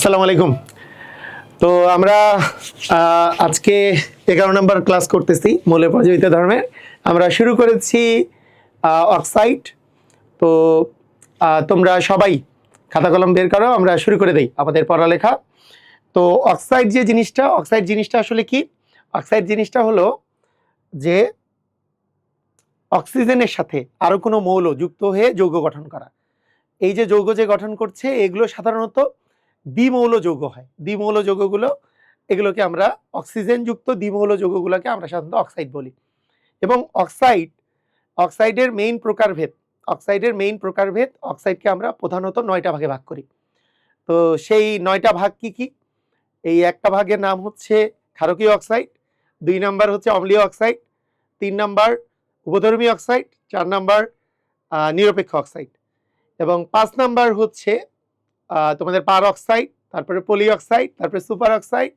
আসসালামু আলাইকুম। তো আমরা আজকে 11 নম্বর ক্লাস করতেছি মৌলের প্রজ্বলিত ধর্মের। আমরা শুরু করেছি অক্সাইড। তো তোমরা সবাই খাতা কলম বের করো, আমরা শুরু করে দেই আমাদের পড়ালেখা। তো অক্সাইড জিনিসটা আসলে কি? অক্সাইড জিনিসটা হলো যে অক্সিজেনের সাথে আরো কোনো মৌল যুক্ত হয়ে যৌগ গঠন করা। এই যে যৌগ যে গঠন করছে এগুলো সাধারণত দ্বিমৌল যৌগ হয়। দ্বিমৌল যৌগগুলো এগুলোকে আমরা অক্সিজেন যুক্ত দ্বিমৌল যৌগগুলোকে আমরা সাধারণত অক্সাইড বলি। এবং অক্সাইডের মেইন প্রকারভেদ অক্সাইডকে আমরা প্রধানত 9টা ভাগে ভাগ করি। তো সেই 9টা ভাগ কি কি? এই একটা ভাগের নাম হচ্ছে ক্ষারকীয় অক্সাইড, 2 নাম্বার হচ্ছে অম্লীয় অক্সাইড, 3 নাম্বার উপধর্মী অক্সাইড, 4 নাম্বার নিরপেক্ষ অক্সাইড এবং 5 নাম্বার হচ্ছে তোমাদের পার অক্সাইড, তারপরে পলি অক্সাইড, তারপরে সুপার অক্সাইড,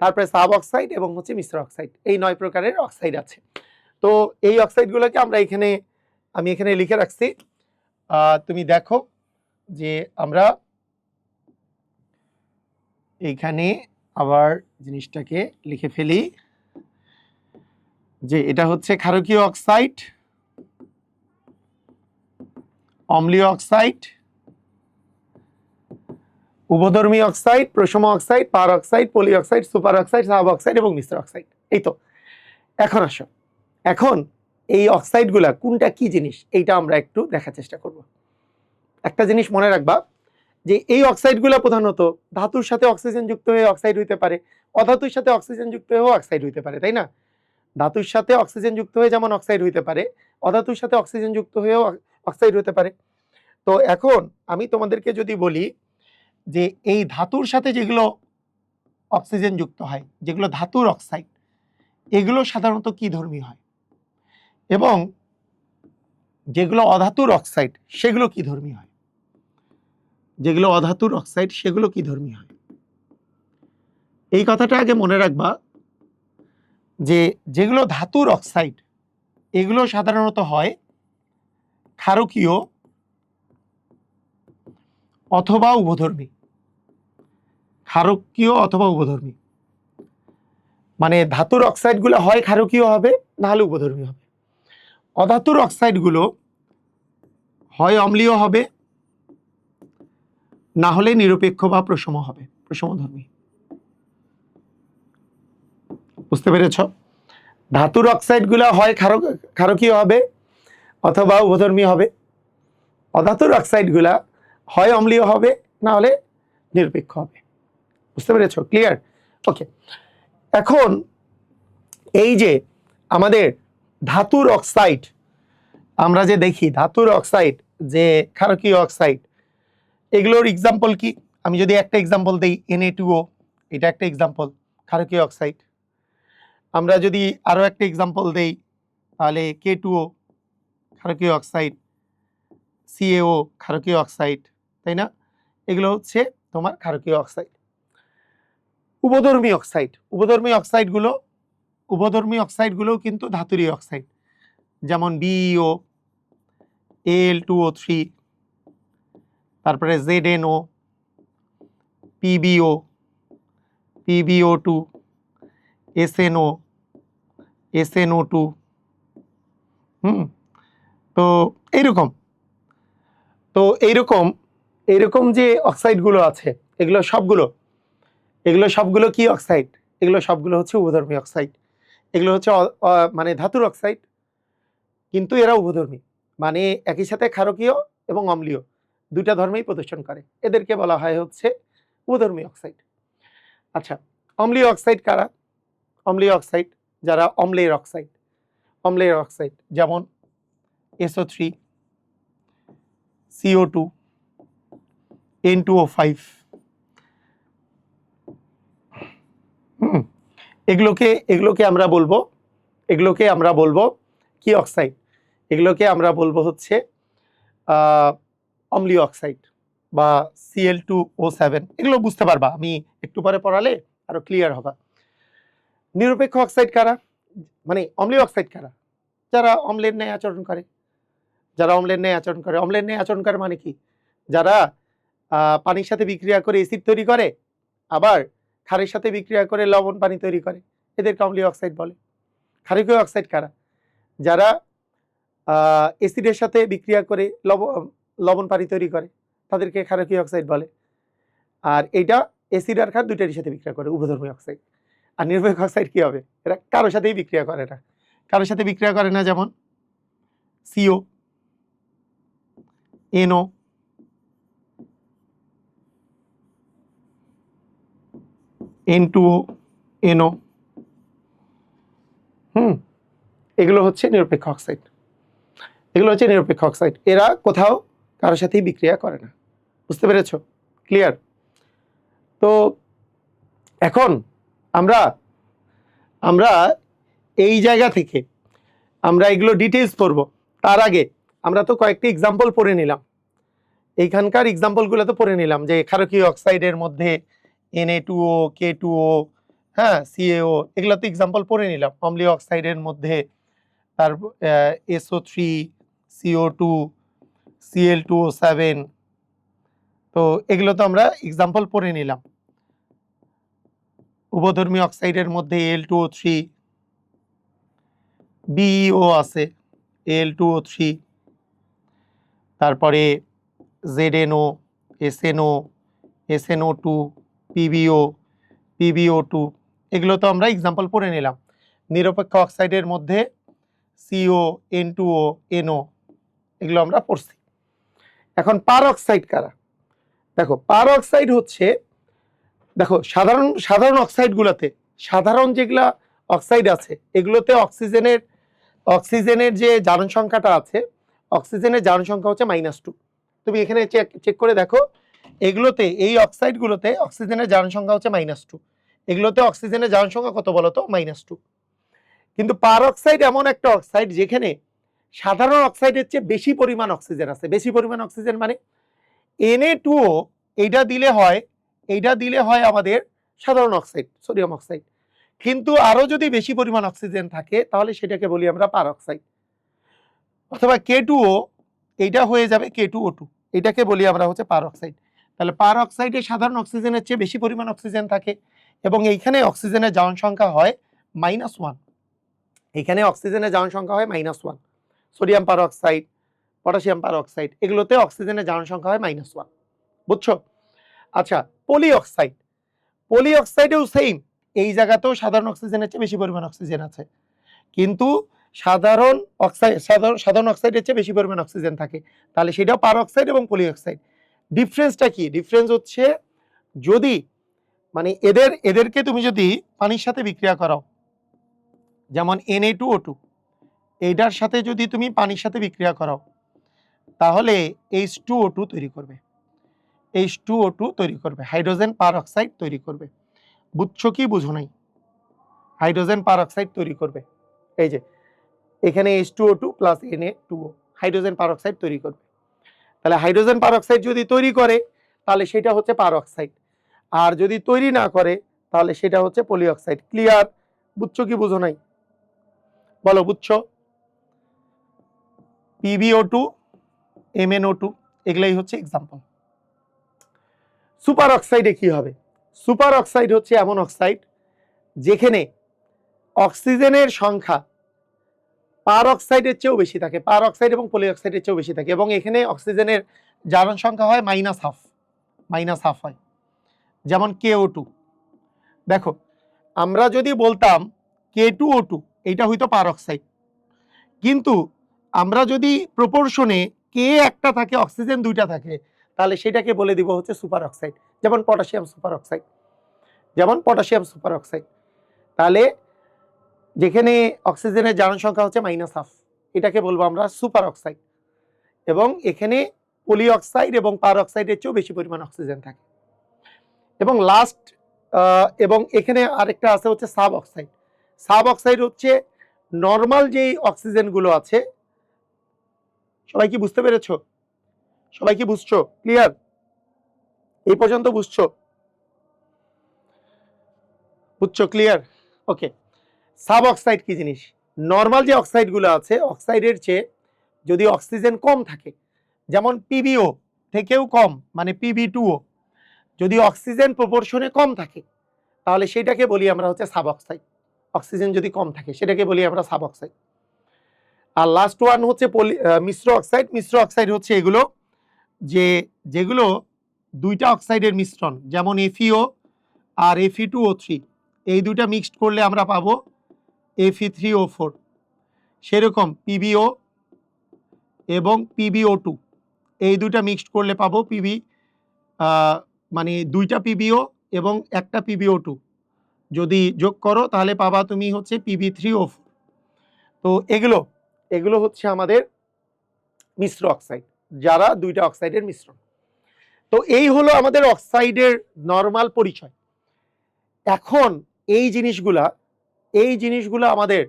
তারপরে সাব অক্সাইড এবং হচ্ছে মিশ্র অক্সাইড। এই 9 প্রকারের অক্সাইড আছে। তো এই অক্সাইডগুলোকে আমি এখানে লিখে রাখছি। তুমি দেখো যে আমরা এইখানে আবার জিনিসটাকে লিখে ফেলি যে এটা হচ্ছে ক্ষারকীয় অক্সাইড, অম্লীয় অক্সাইড, উপধর্মী অক্সাইড, প্রশম oxide, per oxide, poly oxide, super oxide, sub oxide এবং মিশ্র অক্সাইড। এই তো এখন আসো, এখন এই অক্সাইডগুলা কোনটা কি জিনিস এইটা আমরা একটু দেখার চেষ্টা করব। একটা জিনিস মনে রাখবা যে এই অক্সাইডগুলা প্রধানত ধাতুর সাথে অক্সিজেন যুক্ত হয়ে অক্সাইড হইতে পারে, অধাতুর সাথে অক্সিজেন যুক্ত হয়েও অক্সাইড হইতে পারে, তাই না? ধাতুর সাথে অক্সিজেন যুক্ত হয়ে যেমন অক্সাইড হইতে পারে, অধাতুর সাথে অক্সিজেন যুক্ত হয়েও অক্সাইড হতে পারে। তো এখন আমি তোমাদেরকে যদি বলি যে এই ধাতুর সাথে যেগুলো অক্সিজেন যুক্ত হয়, যেগুলো ধাতুর অক্সাইড, এগুলো সাধারণত কি ধর্মী হয়, এবং যেগুলো অধাতুর অক্সাইড সেগুলো কি ধর্মী হয়? যেগুলো অধাতুর অক্সাইড সেগুলো কি ধর্মী হয়? এই কথাটা আগে মনে রাখবা যে যেগুলো ধাতুর অক্সাইড এগুলো সাধারণত হয় ক্ষারকীয় অথবা উভধর্মী। ক্ষারকীয় অথবা উভধর্মী মানে ধাতুর অক্সাইডগুলো হয় ক্ষারকীয় হবে, না হলে উভধর্মী হবে। অধাতুর অক্সাইডগুলো হয় অম্লীয় হবে, না হলে নিরপেক্ষ বা প্রশম হবে, প্রশমধর্মী। বুঝতে পেরেছ? ধাতুর অক্সাইডগুলো হয় ক্ষারকীয় হবে অথবা উভধর্মী হবে। অধাতুর অক্সাইডগুলা হয় অম্লীয় হবে, না হলে নিরপেক্ষ হবে। বুঝতে পেরেছ? ক্লিয়ার? ওকে। এখন এই যে আমাদের ধাতুর অক্সাইড, আমরা যে দেখি ধাতুর অক্সাইড যে ক্ষারকীয় অক্সাইড, এগুলোর এক্সাম্পল কি? আমি যদি একটা এক্সাম্পল দেই, Na2O, এটা একটা এক্সাম্পল ক্ষারকীয় অক্সাইড। আমরা যদি আরো একটা এক্সাম্পল দেই তাহলে K2O ক্ষারকীয় অক্সাইড, CaO ক্ষারকীয় অক্সাইড, তাই না? এগুলো হচ্ছে তোমার ক্ষারকীয় অক্সাইড। উভধর্মী অক্সাইডগুলো কিন্তু ধাতুরী অক্সাইড, যেমন BeO, Al2O3, তারপরে ZnO, PbO, PbO2, SnO, SnO2। তো এইরকম এইরকম যে অক্সাইডগুলো আছে এগুলো সবগুলো কি অক্সাইড? এগুলো সবগুলো হচ্ছে উভধর্মী অক্সাইড। এগুলো হচ্ছে মানে ধাতুর অক্সাইড, কিন্তু এরা উভধর্মী, মানে একই সাথে ক্ষারকীয় এবং অম্লীয় দুইটা ধর্মেই প্রদর্শন করে। এদেরকে বলা হয় হচ্ছে উভধর্মী অক্সাইড। আচ্ছা, অম্লীয় অক্সাইড কারা? অম্লীয় অক্সাইড যারা অম্লের অক্সাইড যেমন SO3, CO2, N2O5। এগুলোকে আমরা বলবো কি অক্সাইড? এগুলোকে আমরা বলবো হচ্ছে অম্লীয় অক্সাইড বা Cl2O7। এগুলো বুঝতে পারবা, আমি একটু পরে পড়ালে আরো ক্লিয়ার হবে। নিরপেক্ষ অক্সাইড কারা? মানে অম্লীয় অক্সাইড কারা? যারা অম্লের ন্যায় আচরণ করে। অম্লের ন্যায় আচরণ করে মানে কি? যারা পানির সাথে বিক্রিয়া করে অ্যাসিড তৈরি করে আবার ক্ষারের সাথে বিক্রিয়া করে লবণ পানি তৈরি করে, এদেরকে অম্লীয় অক্সাইড বলে। ক্ষারকীয় অক্সাইড কারা? যারা অ্যাসিডের সাথে বিক্রিয়া করে লবণ পানি তৈরি করে, তাদেরকে ক্ষারকীয় অক্সাইড বলে। আর এইটা অ্যাসিড আর ক্ষার দুইটারই সাথে বিক্রিয়া করে, উভধর্মী অক্সাইড। আর নিরপেক্ষ অক্সাইড কি হবে? এরা কারোর সাথেই বিক্রিয়া করে না, কারোর সাথে বিক্রিয়া করে না, যেমন সিও, এনও, N2O, NO, এগুলো হচ্ছে নিরপেক্ষ অক্সাইড, এগুলো হচ্ছে নিরপেক্ষ অক্সাইড। এরা কোথাও কারোর সাথেই বিক্রিয়া করে না। বুঝতে পেরেছো? ক্লিয়ার? তো এখন আমরা আমরা এই জায়গা থেকে আমরা এগুলো ডিটেইলস পড়ব। তার আগে আমরা তো কয়েকটি এক্সাম্পল পড়ে নিলাম, এইখানকার এক্সাম্পলগুলো তো পড়ে নিলাম যে ক্ষারকীয় অক্সাইডের মধ্যে Na2O, K2O, হ্যাঁ, CaO, এগুলো তো এক্সাম্পল পড়ে নিলাম। অম্লীয় অক্সাইডের মধ্যে তার SO3, CO2, Cl2O7, তো এগুলো তো আমরা এক্সাম্পল পড়ে নিলাম। উভধর্মী অক্সাইডের মধ্যে Al2O3, BeO আছে, Al2O3, তারপরে ZNO, SNO, SNO2, PbO, PbO2, এগুলো তো আমরা এক্সাম্পল পড়ে নিলাম। নিরপেক্ষ অক্সাইডের মধ্যে CO, N2O, NO, এগুলো আমরা পড়ছি। এখন পার অক্সাইড কারা? দেখো, পার অক্সাইড হচ্ছে, দেখো সাধারণ অক্সাইডগুলোতে, সাধারণ যেগুলা অক্সাইড আছে এগুলোতে অক্সিজেনের যে জারণ সংখ্যাটা আছে, অক্সিজেনের জারণ সংখ্যা হচ্ছে -2। তুমি এখানে চেক করে দেখো, এগুলোতে, এই অক্সাইডগুলোতে অক্সিজেনের জারণ সংখ্যা হচ্ছে -2, এগুলোতে অক্সিজেনের জারণ সংখ্যা কত বলো তো? -2। কিন্তু পার অক্সাইড এমন একটা অক্সাইড যেখানে সাধারণ অক্সাইডের চেয়ে বেশি পরিমাণ অক্সিজেন আছে। বেশি পরিমাণ অক্সিজেন মানে Na2O, এইটা দিলে হয় আমাদের সাধারণ অক্সাইড, সোডিয়াম অক্সাইড। কিন্তু আরো যদি বেশি পরিমাণ অক্সিজেন থাকে তাহলে সেটাকে বলি আমরা পার অক্সাইড। অথবা K2O, এইটা হয়ে যাবে K2O2, এটাকে বলি আমরা হচ্ছে পার অক্সাইড। তাহলে পার অক্সাইডে সাধারণ অক্সিজেনের চেয়ে বেশি পরিমাণ অক্সিজেন থাকে এবং এইখানে অক্সিজেনের জারণ সংখ্যা হয় -1। এখানে অক্সিজেনের জারণ সংখ্যা হয় -1। সোডিয়াম পার অক্সাইড, পটাশিয়াম পার অক্সাইড, এগুলোতে অক্সিজেনের জারণ সংখ্যা হয় -1। বুঝছো? আচ্ছা, পলি অক্সাইডেও সেম, এই জায়গাতেও সাধারণ অক্সিজেনের চেয়ে বেশি পরিমাণ অক্সিজেন আছে, কিন্তু সাধারণ অক্সাইডের চেয়ে বেশি পরিমাণ অক্সিজেন থাকে। তাহলে সেটাও পার অক্সাইড এবং পলি অক্সাইড। ডিফারেন্সটা কি? ডিফারেন্স হচ্ছে, যদি মানে এদেরকে তুমি যদি পানির সাথে বিক্রিয়া করাও, যেমন Na2O2, এইটার সাথে যদি তুমি পানির সাথে বিক্রিয়া করাও তাহলে H2O2 তৈরি করবে, H2O2 তৈরি করবে, হাইড্রোজেন পার অক্সাইড তৈরি করবে। বুঝছো কি বুঝো নাই? হাইড্রোজেন পার অক্সাইড তৈরি করবে। এই যে এখানে H2O2 প্লাস Na2O, হাইড্রোজেন পার অক্সাইড তৈরি করবে। তাহলে হাইড্রোজেন পার অক্সাইড যদি তৈরি করে তাহলে সেটা হচ্ছে পার অক্সাইড, আর যদি তৈরি না করে তাহলে সেটা হচ্ছে পলি অক্সাইড। ক্লিয়ার? বুঝছো কি বুঝো নাই? বলো, বুঝছো? PbO2, MnO2, এগুলাই হচ্ছে এক্সাম্পল। সুপার অক্সাইডে কি হবে? সুপার অক্সাইড হচ্ছে এমন অক্সাইড যেখানে অক্সিজেনের সংখ্যা পার অক্সাইডের চেয়েও বেশি থাকে, পার অক্সাইড এবং পলি অক্সাইডের চেয়েও বেশি থাকে, এবং এখানে অক্সিজেনের জারণ সংখ্যা হয় -1/2 হয়। যেমন KO2। দেখো, আমরা যদি বলতাম K2O2, এইটা হইতো পার অক্সাইড, কিন্তু আমরা যদি প্রপোর্শনে কে একটা থাকে, অক্সিজেন দুইটা থাকে, তাহলে সেটাকে বলে দিব হচ্ছে সুপার অক্সাইড। যেমন পটাশিয়াম সুপার অক্সাইড, তাহলে যেখানে অক্সিজেনের জারণ সংখ্যা হচ্ছে -1/2, এটাকে বলবো আমরা সুপার অক্সাইড। এবং এখানে পলি অক্সাইড এবং পার অক্সাইডের চেয়েও বেশি পরিমাণ অক্সিজেন থাকে। এবং লাস্ট, এবং এখানে আরেকটা আছে হচ্ছে সাব অক্সাইড হচ্ছে নর্মাল যেই অক্সিজেনগুলো আছে। সবাই কি বুঝতে পেরেছো? সবাই কি বুঝছো? ক্লিয়ার? এই পর্যন্ত বুঝছো? ক্লিয়ার? ওকে। সাব অক্সাইড কি জিনিস? নর্মাল যে অক্সাইডগুলো আছে, অক্সাইডের চেয়ে যদি অক্সিজেন কম থাকে, যেমন PbO থেকেও কম, মানে Pb2O, যদি অক্সিজেন প্রপোর্শনে কম থাকে তাহলে সেটাকে বলি আমরা হচ্ছে সাব অক্সাইড। অক্সিজেন যদি কম থাকে সেটাকে বলি আমরা সাব অক্সাইড। আর লাস্ট ওয়ান হচ্ছে মিশ্র অক্সাইড। মিশ্র অক্সাইড হচ্ছে এগুলো যেগুলো দুইটা অক্সাইডের মিশ্রণ, যেমন FeO আর Fe2O3, এই দুইটা মিক্সড করলে আমরা পাবো Fe3O4। সেরকম PbO এবং PbO2, এই দুইটা মিক্সড করলে পাবো মানে দুইটা PbO এবং একটা PbO2 যদি যোগ করো তাহলে পাবা তুমি হচ্ছে Pb3O4। তো এগুলো হচ্ছে আমাদের মিশ্র অক্সাইড, যারা দুইটা অক্সাইডের মিশ্রণ। তো এই হলো আমাদের অক্সাইডের নরমাল পরিচয়। এখন এই জিনিসগুলা আমাদের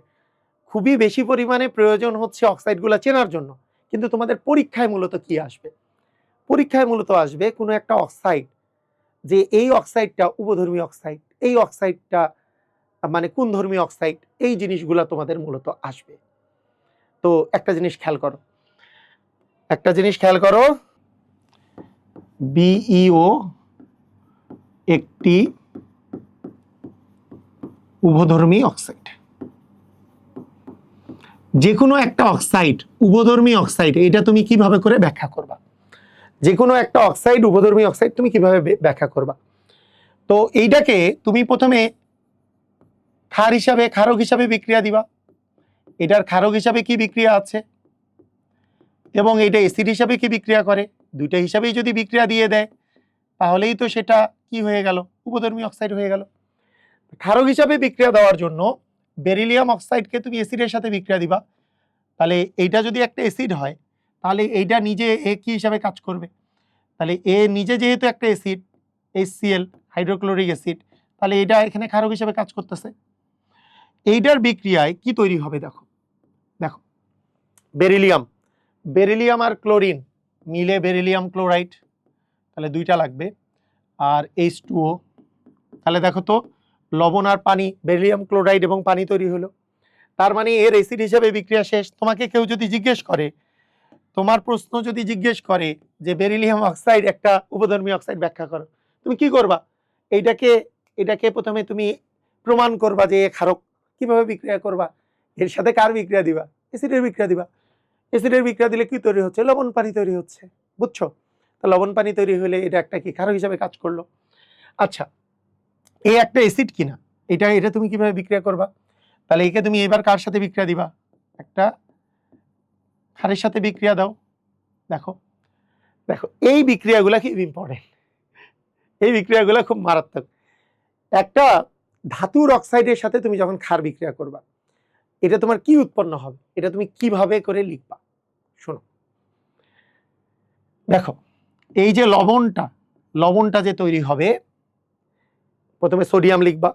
খুবই বেশি পরিমাণে প্রয়োজন হচ্ছে অক্সাইডগুলো চেনার জন্য। কিন্তু তোমাদের পরীক্ষায় মূলত কি আসবে? পরীক্ষায় মূলত আসবে কোনো একটা অক্সাইড, যে এই অক্সাইডটা উভধর্মী অক্সাইড, এই অক্সাইডটা মানে কোন ধর্মীয় অক্সাইড, এই জিনিসগুলা তোমাদের মূলত আসবে। তো একটা জিনিস খেয়াল করো, BeO একটি উভধর্মী অক্সাইড। যে কোনো একটা অক্সাইড উভধর্মী অক্সাইড, এটা তুমি কিভাবে করে ব্যাখ্যা করবা? যে কোনো একটা অক্সাইড উভধর্মী অক্সাইড তুমি কিভাবে ব্যাখ্যা করবা? তো এইটাকে তুমি প্রথমে ক্ষারক হিসাবে বিক্রিয়া দিবা। এটার ক্ষারক হিসাবে কি বিক্রিয়া আছে এবং এটা অ্যাসিড হিসাবে কি বিক্রিয়া করে, দুইটা হিসাবেই যদি বিক্রিয়া দিয়ে দেয় তাহলেই তো সেটা কি হয়ে গেল? উভধর্মী অক্সাইড হয়ে গেল। ক্ষারক হিসাবে বিক্রিয়া দেওয়ার জন্য বেরিলিয়াম অক্সাইডকে তুমি অ্যাসিডের সাথে বিক্রিয়া দিবা। তাহলে এইটা যদি একটা অ্যাসিড হয় তাহলে এইটা নিজে কি হিসাবে কাজ করবে? তাহলে নিজে যেহেতু একটা অ্যাসিড, HCl হাইড্রোক্লোরিক অ্যাসিড, তাহলে এটা এখানে ক্ষারক হিসাবে কাজ করতেছে। এইটার বিক্রিয়ায় কি তৈরি হবে? দেখো বেরিলিয়াম আর ক্লোরিন মিলে বেরিলিয়াম ক্লোরাইড, তাহলে দুইটা লাগবে, আর H2O। তাহলে দেখো তো, লবণ আর পানি, বেরিলিয়াম ক্লোরাইড এবং পানি তৈরি হলো। তার মানে এর অ্যাসিড হিসাবে বিক্রিয়া শেষ। তোমাকে কেউ যদি জিজ্ঞেস করে, তোমার প্রশ্ন যদি জিজ্ঞেস করে যে বেরিলিয়াম অক্সাইড একটা উভধর্মী অক্সাইড ব্যাখ্যা করো, তুমি কি করবা? এটাকে প্রথমে তুমি প্রমাণ করবা যে ক্ষারক। কিভাবে বিক্রিয়া করবা? এর সাথে কার বিক্রিয়া দিবা? অ্যাসিডের বিক্রিয়া দিবা। অ্যাসিডের বিক্রিয়া দিলে কি তৈরি হচ্ছে? লবণ পানি তৈরি হচ্ছে, বুঝছো? তো লবণ পানি তৈরি হলে এটা একটা কি ক্ষারক হিসাবে কাজ করলো। আচ্ছা, এই একটা অ্যাসিড কিনা, এটা তুমি কিভাবে বিক্রিয়া করবা? তাহলে একে তুমি এবার কার সাথে বিক্রিয়া দিবা? একটা ক্ষারের সাথে বিক্রিয়া দাও। দেখো এই বিক্রিয়াগুলা কি ইম্পর্টেন্ট, এই বিক্রিয়াগুলা খুব মারাত্মক। একটা ধাতুর অক্সাইডের সাথে তুমি যখন ক্ষার বিক্রিয়া করবা, এটা তোমার কি উৎপন্ন হবে? এটা তুমি কিভাবে করে লিখবা? শোনো, দেখো এই যে লবণটা যে তৈরি হবে, প্রথমে সোডিয়াম লিখবা,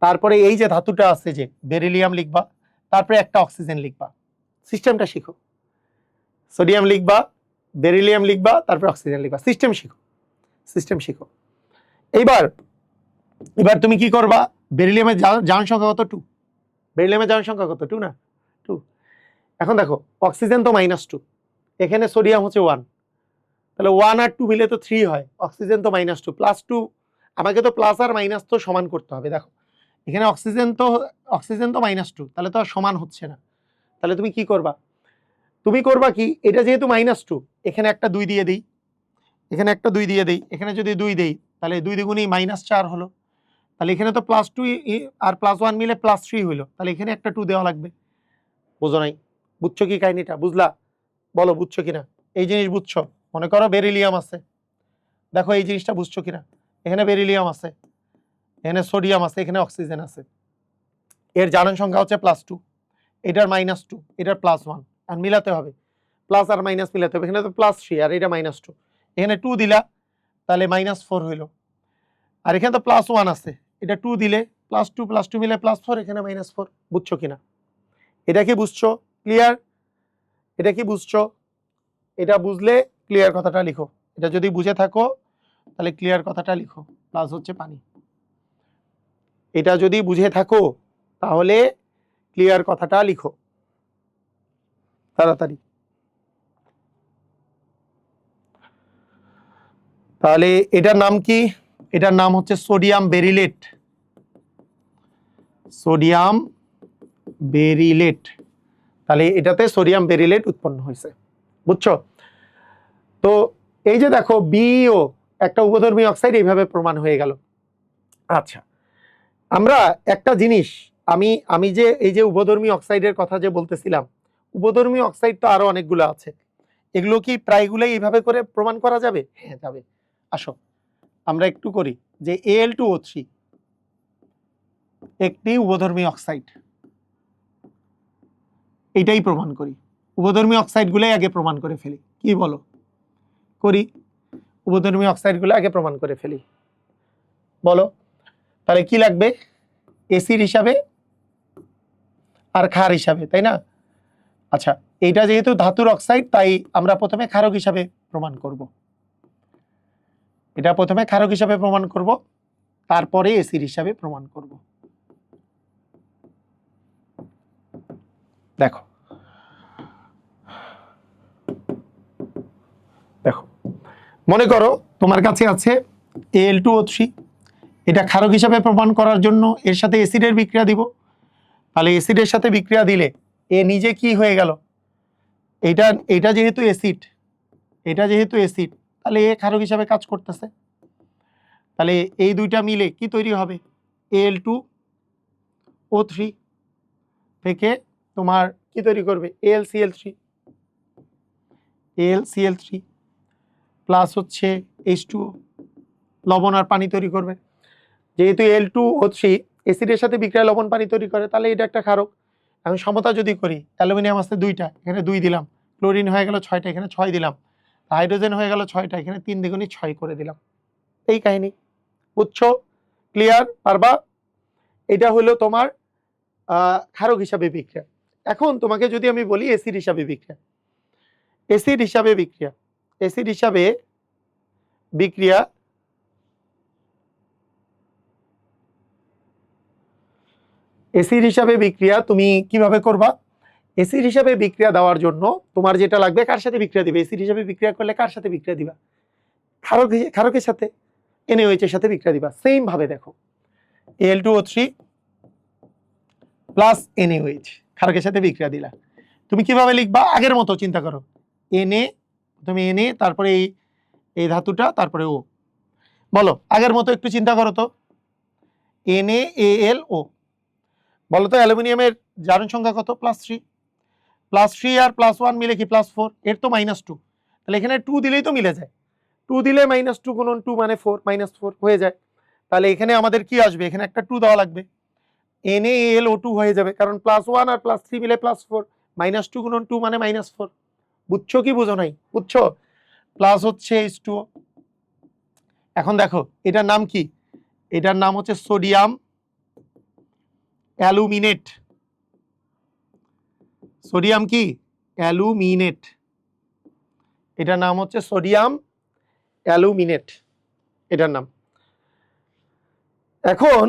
তারপরে এই যে ধাতুটা আছে যে বেরিলিয়াম লিখবা, তারপরে একটা অক্সিজেন লিখবা। সিস্টেমটা শিখো। সোডিয়াম লিখবা, বেরিলিয়াম লিখবা, তারপর অক্সিজেন লিখবা। সিস্টেম শিখো। এইবার তুমি কি করবা? বেরিলিয়ামের জারণ সংখ্যা কত? 2। বেরিলিয়ামের জারণ সংখ্যা কত? 2 না? 2। এখন দেখো অক্সিজেন তো -2, এখানে সোডিয়াম হচ্ছে 1, তাহলে 1 আর 2 মিলে তো 3 হয়। অক্সিজেন তো -2 +2, আমাকে তো প্লাস আর মাইনাস তো সমান করতে হবে। দেখো এখানে অক্সিজেন তো -2, তাহলে তো আর সমান হচ্ছে না। তাহলে তুমি কি করবা? তুমি করবা কি, এটা যেহেতু -2, এখানে একটা 2 দিয়ে দিই, এখানে একটা 2 দিয়ে দিই, এখানে যদি 2 দেই তাহলে 2 দ্বিগুণই -4 হলো। তাহলে এখানে তো +2 আর +1 মিলে +3 হইলো, তাহলে এখানে একটা 2 দেওয়া লাগবে। বুঝো নাই? বুঝছো কি কাহিনীটা? বুঝলা? বলো বুঝছো কিনা? এই জিনিস বুঝছো? মনে করো বেরিলিয়াম আছে, দেখো এই জিনিসটা বুঝছো কিনা? এখানে বেরিলিয়াম আছে, এখানে সোডিয়াম আছে, এখানে অক্সিজেন আছে। এর জারণ সংখ্যা হচ্ছে +2, এটার -2, এটার +1, আর মিলাতে হবে, প্লাস আর মাইনাস মিলাতে হবে। এখানে তো +3 আর এটা -2, এখানে 2 দিলা তাহলে -4 হইলো, আর এখানে তো +1 আছে, এটা 2 দিলে +2 মিলে +4, এখানে -4। বুঝছো কিনা? এটা কি বুঝছো? ক্লিয়ার? এটা কি বুঝছো? এটা বুঝলে ক্লিয়ার কথাটা লিখো। এটা যদি বুঝে থাকো তাহলে ক্লিয়ার কথাটা লিখো, প্লাস হচ্ছে পানি। এটা যদি বুঝে থাকো তাহলে ক্লিয়ার কথাটা লিখো তাড়াতাড়ি। তাহলে এটার নাম কি? এটার নাম হচ্ছে সোডিয়াম বেরিলেট। সোডিয়াম বেরিলেট। তাহলে এটাতে সোডিয়াম বেরিলেট উৎপন্ন হয়েছে, বুঝছো? তো এই যে দেখো বিও একটা উভধর্মী অক্সাইড এইভাবে প্রমাণ হয়ে গেল। আচ্ছা, আমরা একটা জিনিস, আমি যে এই যে উভধর্মী অক্সাইডের কথা যে বলতেছিলাম, উভধর্মী অক্সাইড তো আরো অনেকগুলো আছে, এগুলো কি প্রায়গুলোই এইভাবে করে প্রমাণ করা যাবে? হ্যাঁ যাবে। আসো আমরা একটু করি যে Al2O3 একটি উভধর্মী অক্সাইড, এইটাই প্রমাণ করি। উভধর্মী অক্সাইডগুলোই আগে প্রমাণ করে ফেলি, কি বলো? করি, উভধর্মী অক্সাইডগুলো আগে প্রমাণ করে ফেলি, বলো। তাহলে কি লাগবে? এসিড হিসাবে আর ক্ষার হিসাবে, তাই না? আচ্ছা, এইটা যেহেতু ধাতুর অক্সাইড তাই আমরা প্রথমে ক্ষারক হিসাবে প্রমাণ করব। এটা প্রথমে ক্ষারক হিসাবে প্রমাণ করব, তারপরে এসিড হিসাবে প্রমাণ করব। দেখো দেখো মনে করো তোমার কাছে আছে Al2O3, এটা ক্ষারক হিসাবে প্রমাণ করার জন্য এর সাথে অ্যাসিডের বিক্রিয়া দিব। তাহলে অ্যাসিডের সাথে বিক্রিয়া দিলে এ নিজে কি হয়ে গেল? এটা যেহেতু অ্যাসিড, তাহলে এ ক্ষারক হিসাবে কাজ করতেছে। তাহলে এই দুইটা মিলে কি তৈরি হবে? Al2O3 থেকে তোমার কি তৈরি করবে? AlCl3 প্লাস হচ্ছে H2O, লবণ আর পানি তৈরি করবে। যেহেতু Al2O3 অ্যাসিডের সাথে বিক্রিয়া লবণ পানি তৈরি করে, তাহলে এটা একটা ক্ষারক। এখন সমতা যদি করি, অ্যালুমিনিয়াম আছে 2টা, এখানে 2 দিলাম, ক্লোরিন হয়ে গেল 6টা, এখানে 6 দিলাম, হাইড্রোজেন হয়ে গেল 6টা, এখানে 3 দ্বিগুণে 6 করে দিলাম। এই কাহিনী, বুঝছো? ক্লিয়ার? পারবা? এটা হলো তোমার ক্ষারক হিসাবে বিক্রিয়া। এখন তোমাকে যদি আমি বলি অ্যাসিড হিসাবে বিক্রিয়া, অ্যাসিড হিসাবে বিক্রিয়া তুমি কিভাবে করবা? অ্যাসিড হিসাবে বিক্রিয়া দেওয়ার জন্য তোমার যেটা লাগবে, কার সাথে বিক্রিয়া দিবে? অ্যাসিড হিসাবে বিক্রিয়া করলে কার সাথে বিক্রিয়া দিবা? ক্ষারকের সাথে, NaOH এর সাথে বিক্রিয়া দিবা। সেম ভাবে দেখো, Al2O3 প্লাস NaOH ক্ষারকের সাথে বিক্রিয়া দিলা। তুমি কিভাবে লিখবা? আগের মতো চিন্তা করো, Na, তুমি Na, তারপরে এই ধাতুটা, তারপরে O। বলো আগের মতো একটু চিন্তা করো তো, NaAlO। বলো তো অ্যালুমিনিয়ামের জারণ সংখ্যা কত? +3। +3 আর +1 মিলে কি +4? এর তো -2, তাহলে এখানে 2 দিলেই তো মিলে যায়। 2 দিলে -2 গুণন 2 মানে 4, -4 হয়ে যায়। তাহলে এখানে আমাদের কি আসবে? এখানে একটা 2 দেওয়া লাগবে, NaAlO2 হয়ে যাবে, কারণ +1 আর +3 মিলে +4, -2 গুণন 2 মানে -4। বুঝছো কি বুঝো নাই? বুঝছো? প্লাস হচ্ছে H2O। এখন দেখো এটার নাম কি? এটার নাম হচ্ছে সোডিয়াম অ্যালুমিনেট। সোডিয়াম কি? অ্যালুমিনেট। এটার নাম হচ্ছে সোডিয়াম অ্যালুমিনেট, এটার নাম। এখন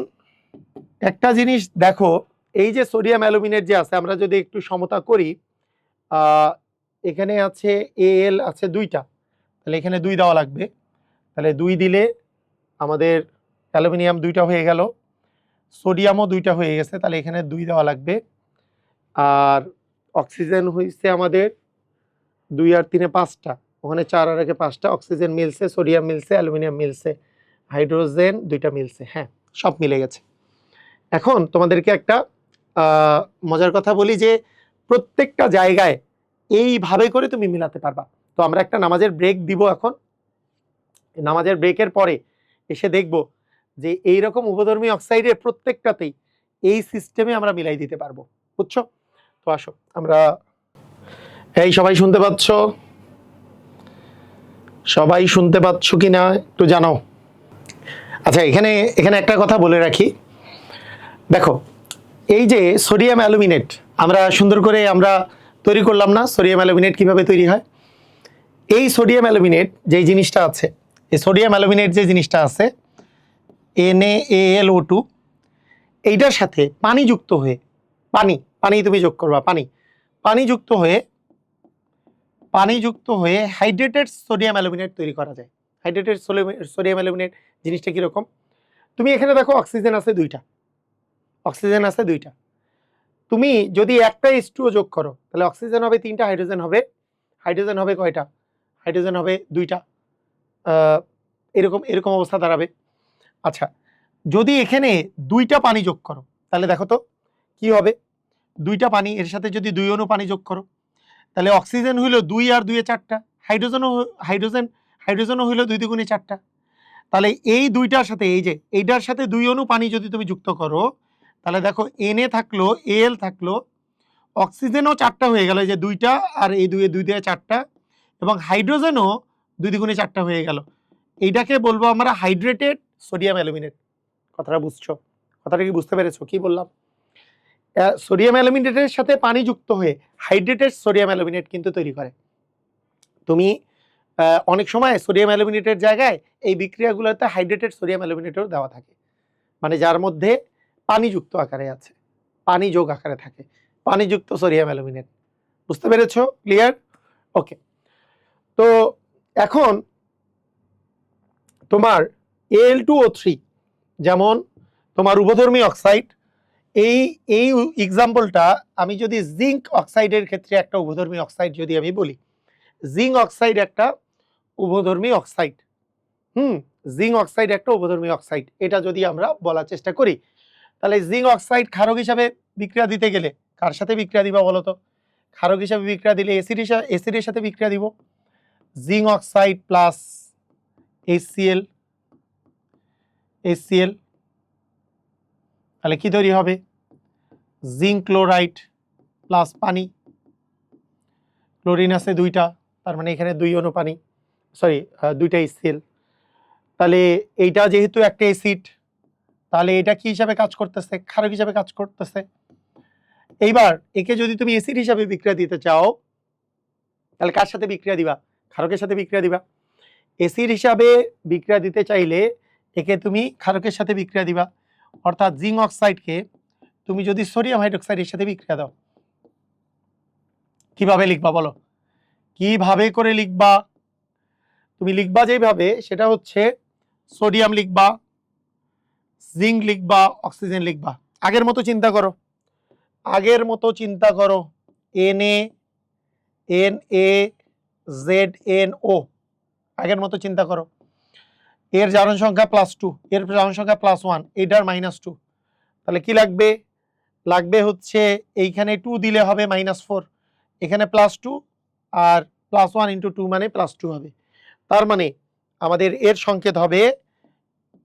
একটা জিনিস দেখো, এই যে সোডিয়াম অ্যালুমিনেট যে আছে, আমরা যদি একটু সমতা করি, এখানে আছে Al আছে 2টা, তাহলে এখানে 2 দেওয়া লাগবে। তাহলে 2 দিলে আমাদের অ্যালুমিনিয়াম 2টা হয়ে গেল, সোডিয়ামও 2টা হয়ে গেছে, তাহলে এখানে 2 দেওয়া লাগবে। আর অক্সিজেন হয়েছে আমাদের 2 আর 3 5টা, ওখানে 4 আর 1 5টা, অক্সিজেন মিলছে, সোডিয়াম মিলছে, অ্যালুমিনিয়াম মিলছে, হাইড্রোজেন 2টা মিলছে। হ্যাঁ, সব মিলে গেছে। এখন তোমাদেরকে একটা মজার কথা বলি যে প্রত্যেকটা জায়গায় এইভাবে করে তুমি মিলাতে পারবা। তো আমরা একটা নামাজের ব্রেক দিব এখন, নামাজের ব্রেকের পরে এসে দেখব যে এইরকম উভধর্মী অক্সাইডের প্রত্যেকটাতেই এই সিস্টেমে আমরা মিলাই দিতে পারবো। বুঝছো? তো আসো আমরা, এই সবাই শুনতে পাচ্ছ? সবাই শুনতে পাচ্ছ কিনা একটু জানাও। আচ্ছা, এখানে একটা কথা বলে রাখি, দেখো এই যে সোডিয়াম অ্যালুমিনেট আমরা সুন্দর করে আমরা তৈরি করলাম না? সোডিয়াম অ্যালুমিনেট কিভাবে তৈরি হয়? এই সোডিয়াম অ্যালুমিনেট যে জিনিসটা আছে, এই সোডিয়াম অ্যালুমিনেট যে জিনিসটা আছে NaAlO2, এইটার সাথে পানি যুক্ত হয়ে, পানি তুমি যোগ করবা, পানি যুক্ত হয়ে হাইড্রেটেড সোডিয়াম অ্যালুমিনেট তৈরি করা যায়। হাইড্রেটেড সোডিয়াম অ্যালুমিনেট জিনিসটা কীরকম, তুমি এখানে দেখো অক্সিজেন আছে দুইটা, তুমি যদি একটা H2O যোগ করো তাহলে অক্সিজেন হবে 3টা, হাইড্রোজেন হবে কয়টা, হাইড্রোজেন হবে 2টা, এরকম অবস্থা দাঁড়াবে। আচ্ছা, যদি এখানে 2টা পানি যোগ করো তাহলে দেখো তো কি হবে, 2টা পানি, এর সাথে যদি 2 অণু পানি যোগ করো তাহলে অক্সিজেন হইল 2 আর 2 এ 4টা, হাইড্রোজেনও হইল 2 দুগুণে 4টা। তাহলে এই দুইটার সাথে এইটার সাথে 2 অণু পানি যদি তুমি যুক্ত করো তাহলে দেখো Na থাকলো, Al থাকলো, অক্সিজেনও 4টা হয়ে গেল, এই যে 2টা আর এই 2 দিয়ে 4টা, এবং হাইড্রোজেনও 2 দুগুণে 4টা হয়ে গেল। এইটাকে বলবো আমরা হাইড্রেটেড সোডিয়াম অ্যালুমিনেট। কথাটা বুঝছো? কথাটা কি বুঝতে পেরেছো কি বললাম? সোডিয়াম অ্যালুমিনেটের সাথে পানি যুক্ত হয়ে হাইড্রেটেড সোডিয়াম অ্যালুমিনেট কিন্তু তৈরি করে। তুমি অনেক সময় সোডিয়াম অ্যালুমিনেটের জায়গায় এই বিক্রিয়াগুলোতে হাইড্রেটেড সোডিয়াম অ্যালুমিনেটও দেওয়া থাকে, মানে যার মধ্যে পানিযুক্ত আকারে আছে, পানি যোগ আকারে থাকে, পানিযুক্ত সোডিয়াম অ্যালুমিনেট। বুঝতে পেরেছো? ক্লিয়ার? ওকে। তো এখন তোমার Al2O3 যেমন তোমার উভধর্মী অক্সাইড, এই এক্সাম্পলটা আমি যদি জিঙ্ক অক্সাইডের ক্ষেত্রে একটা উভধর্মী অক্সাইড যদি আমি বলি, জিঙ্ক অক্সাইড একটা উভধর্মী অক্সাইড, জিঙ্ক অক্সাইড একটা উভধর্মী অক্সাইড, এটা যদি আমরা বলার চেষ্টা করি তাহলে জিঙ্ক অক্সাইড ক্ষারক হিসাবে বিক্রিয়া দিতে গেলে কার সাথে বিক্রিয়া দিবা বলো তো? ক্ষারক হিসাবে বিক্রিয়া দিলে অ্যাসিডের সাথে বিক্রিয়া দিব, জিঙ্ক অক্সাইড প্লাস HCl, তাহলে কি তৈরি হবে? জিঙ্ক ক্লোরাইড প্লাস পানি, ক্লোরিন আছে 2টা, তার মানে এখানে 2 অণু পানি, 2টা HCl। তাহলে এইটা যেহেতু একটা অ্যাসিড, তাহলে এটা কি হিসাবে কাজ করতেছে? ক্ষারক হিসাবে কাজ করতেছে। এইবার একে যদি তুমি অ্যাসিড হিসাবে বিক্রিয়া দিতে চাও তাহলে কার সাথে বিক্রিয়া দিবা? ক্ষারকের সাথে বিক্রিয়া দিবা। অ্যাসিড হিসাবে বিক্রিয়া দিতে চাইলে একে তুমি ক্ষারকের সাথে বিক্রিয়া দিবা, অর্থাৎ জিঙ্ক অক্সাইডকে তুমি যদি সোডিয়াম হাইড্রোক্সাইডের সাথে বিক্রিয়া দাও, কিভাবে লিখবা বলো? কিভাবে করে লিখবা? তুমি লিখবা যেভাবে, সেটা হচ্ছে সোডিয়াম লিখবা, জিঙ্ক লিখবা, অক্সিজেন লিখবা। আগের মতো চিন্তা করো, NaZNO, আগের মতো চিন্তা করো। এর জারণ সংখ্যা +2, এর জারণ সংখ্যা +1, এটার -2, তাহলে কি লাগবে? লাগবে হচ্ছে এইখানে 2 দিলে হবে -4, এখানে +2 আর +1 × 2 মানে +2 হবে। তার মানে আমাদের এর সংকেত হবে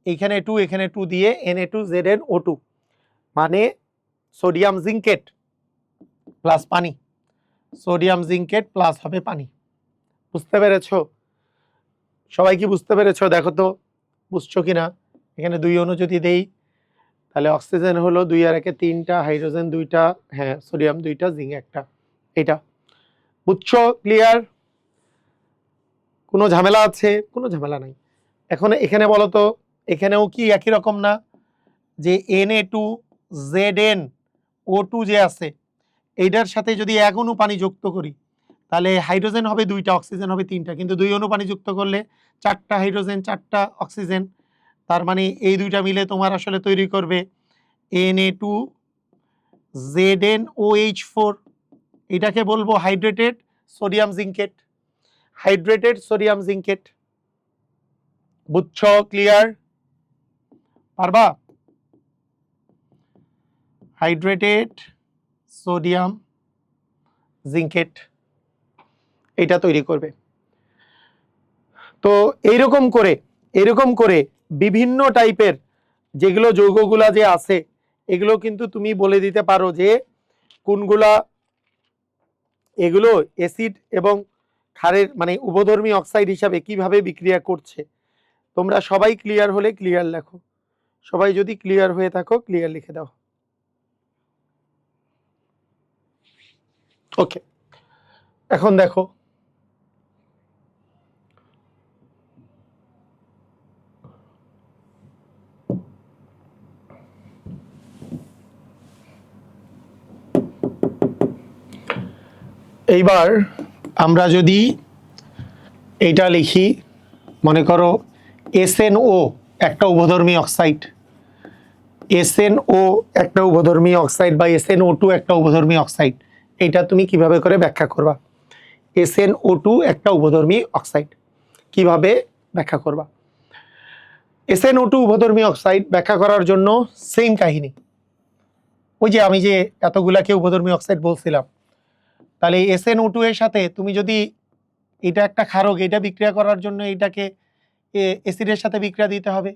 এইখানে 2 এখানে 2 দিয়ে Na2ZnO2, মানে সোডিয়াম জিঙ্কেট প্লাস পানি, সোডিয়াম জিঙ্কেট প্লাস হবে পানি। বুঝতে পেরেছো? সবাই কি বুঝতে পেরেছো? দেখো তো বুঝছো কিনা। এখানে 2 অণু যদি দেই তাহলে অক্সিজেন হলো 2 আর 1 3টা, হাইড্রোজেন 2টা, হ্যাঁ সোডিয়াম 2টা, জিঙ্ক 1টা। এটা বুঝছো? ক্লিয়ার? কোনো ঝামেলা আছে? কোনো ঝামেলা নাই। এখন এখানে বলো তো, এখানেও কি একই রকম না যে Na2ZnO2 যে আছে এইটার সাথে যদি 1 অণু পানি যুক্ত করি তাহলে হাইড্রোজেন হবে 2টা, অক্সিজেন হবে 3টা, কিন্তু 2 অণু পানি যুক্ত করলে 4টা হাইড্রোজেন 4টা অক্সিজেন, তার মানে এই দুইটা মিলে তোমার আসলে তৈরি করবে Na2ZnOH4। এটাকে বলবো হাইড্রেটেড সোডিয়াম জিঙ্কেট, হাইড্রেটেড সোডিয়াম জিঙ্কেট। বুঝছো? ক্লিয়ার? পারবা? হাইড্রেটেড সোডিয়াম জিঙ্কেট এটা তৈরি করবে। তো এইরকম করে বিভিন্ন টাইপের যেগুলো যৌগগুলা যে আছে এগুলো কিন্তু তুমি বলে দিতে পারো যে কোনগুলা এগুলো অ্যাসিড এবং ক্ষারের মানে উভধর্মী অক্সাইড হিসাবে কিভাবে বিক্রিয়া করছে। তোমরা সবাই ক্লিয়ার হলে ক্লিয়ার লেখো, সবাই যদি ক্লিয়ার হয়ে থাকো ক্লিয়ার লিখে দাও। ওকে, এখন দেখো এইবার আমরা যদি এইটা লিখি মনে করো SnO একটা উভধর্মী অক্সাইড, SnO একটা উভধর্মী অক্সাইড বা SnO2 একটা উভধর্মী অক্সাইড, এটা তুমি কিভাবে করে ব্যাখ্যা করবা? SnO2 একটা উভধর্মী অক্সাইড কিভাবে ব্যাখ্যা করবা? SnO2 উভধর্মী অক্সাইড ব্যাখ্যা করার জন্য সেম কাহিনী, ওই যে আমি যে এতগুলাকে উভধর্মী অক্সাইড বলছিলাম, তাহলে SnO2 এর সাথে তুমি যদি এটা একটা ক্ষারক, এটা বিক্রিয়া করার জন্য এটাকে অ্যাসিডের সাথে বিক্রিয়া দিতে হবে।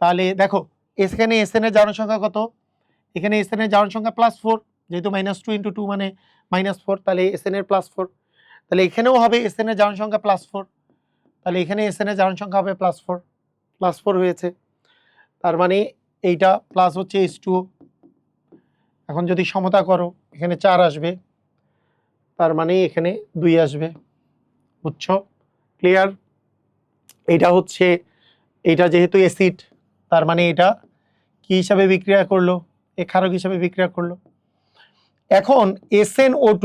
তাহলে দেখো এখানে Sn এর জারণ সংখ্যা কত? এখানে Sn এর জারণ সংখ্যা +4, যেহেতু -2 × 2 মানে -4, তাহলে Sn এর +4, তাহলে এখানেও হবে Sn এর জারণ সংখ্যা +4, তাহলে এখানে Sn এর জারণ সংখ্যা হবে +4 হয়েছে। তার মানে এইটা প্লাস হচ্ছে H2O। এখন যদি সমতা করো এখানে 4 আসবে, তার মানে এখানে 2 আসবে। বুঝছো? ক্লিয়ার? এটা হচ্ছে, এটা যেহেতু অ্যাসিড, তার মানে এটা কি হিসাবে বিক্রিয়া করলো? ক্ষারক হিসাবে বিক্রিয়া করলো। এখন SnO2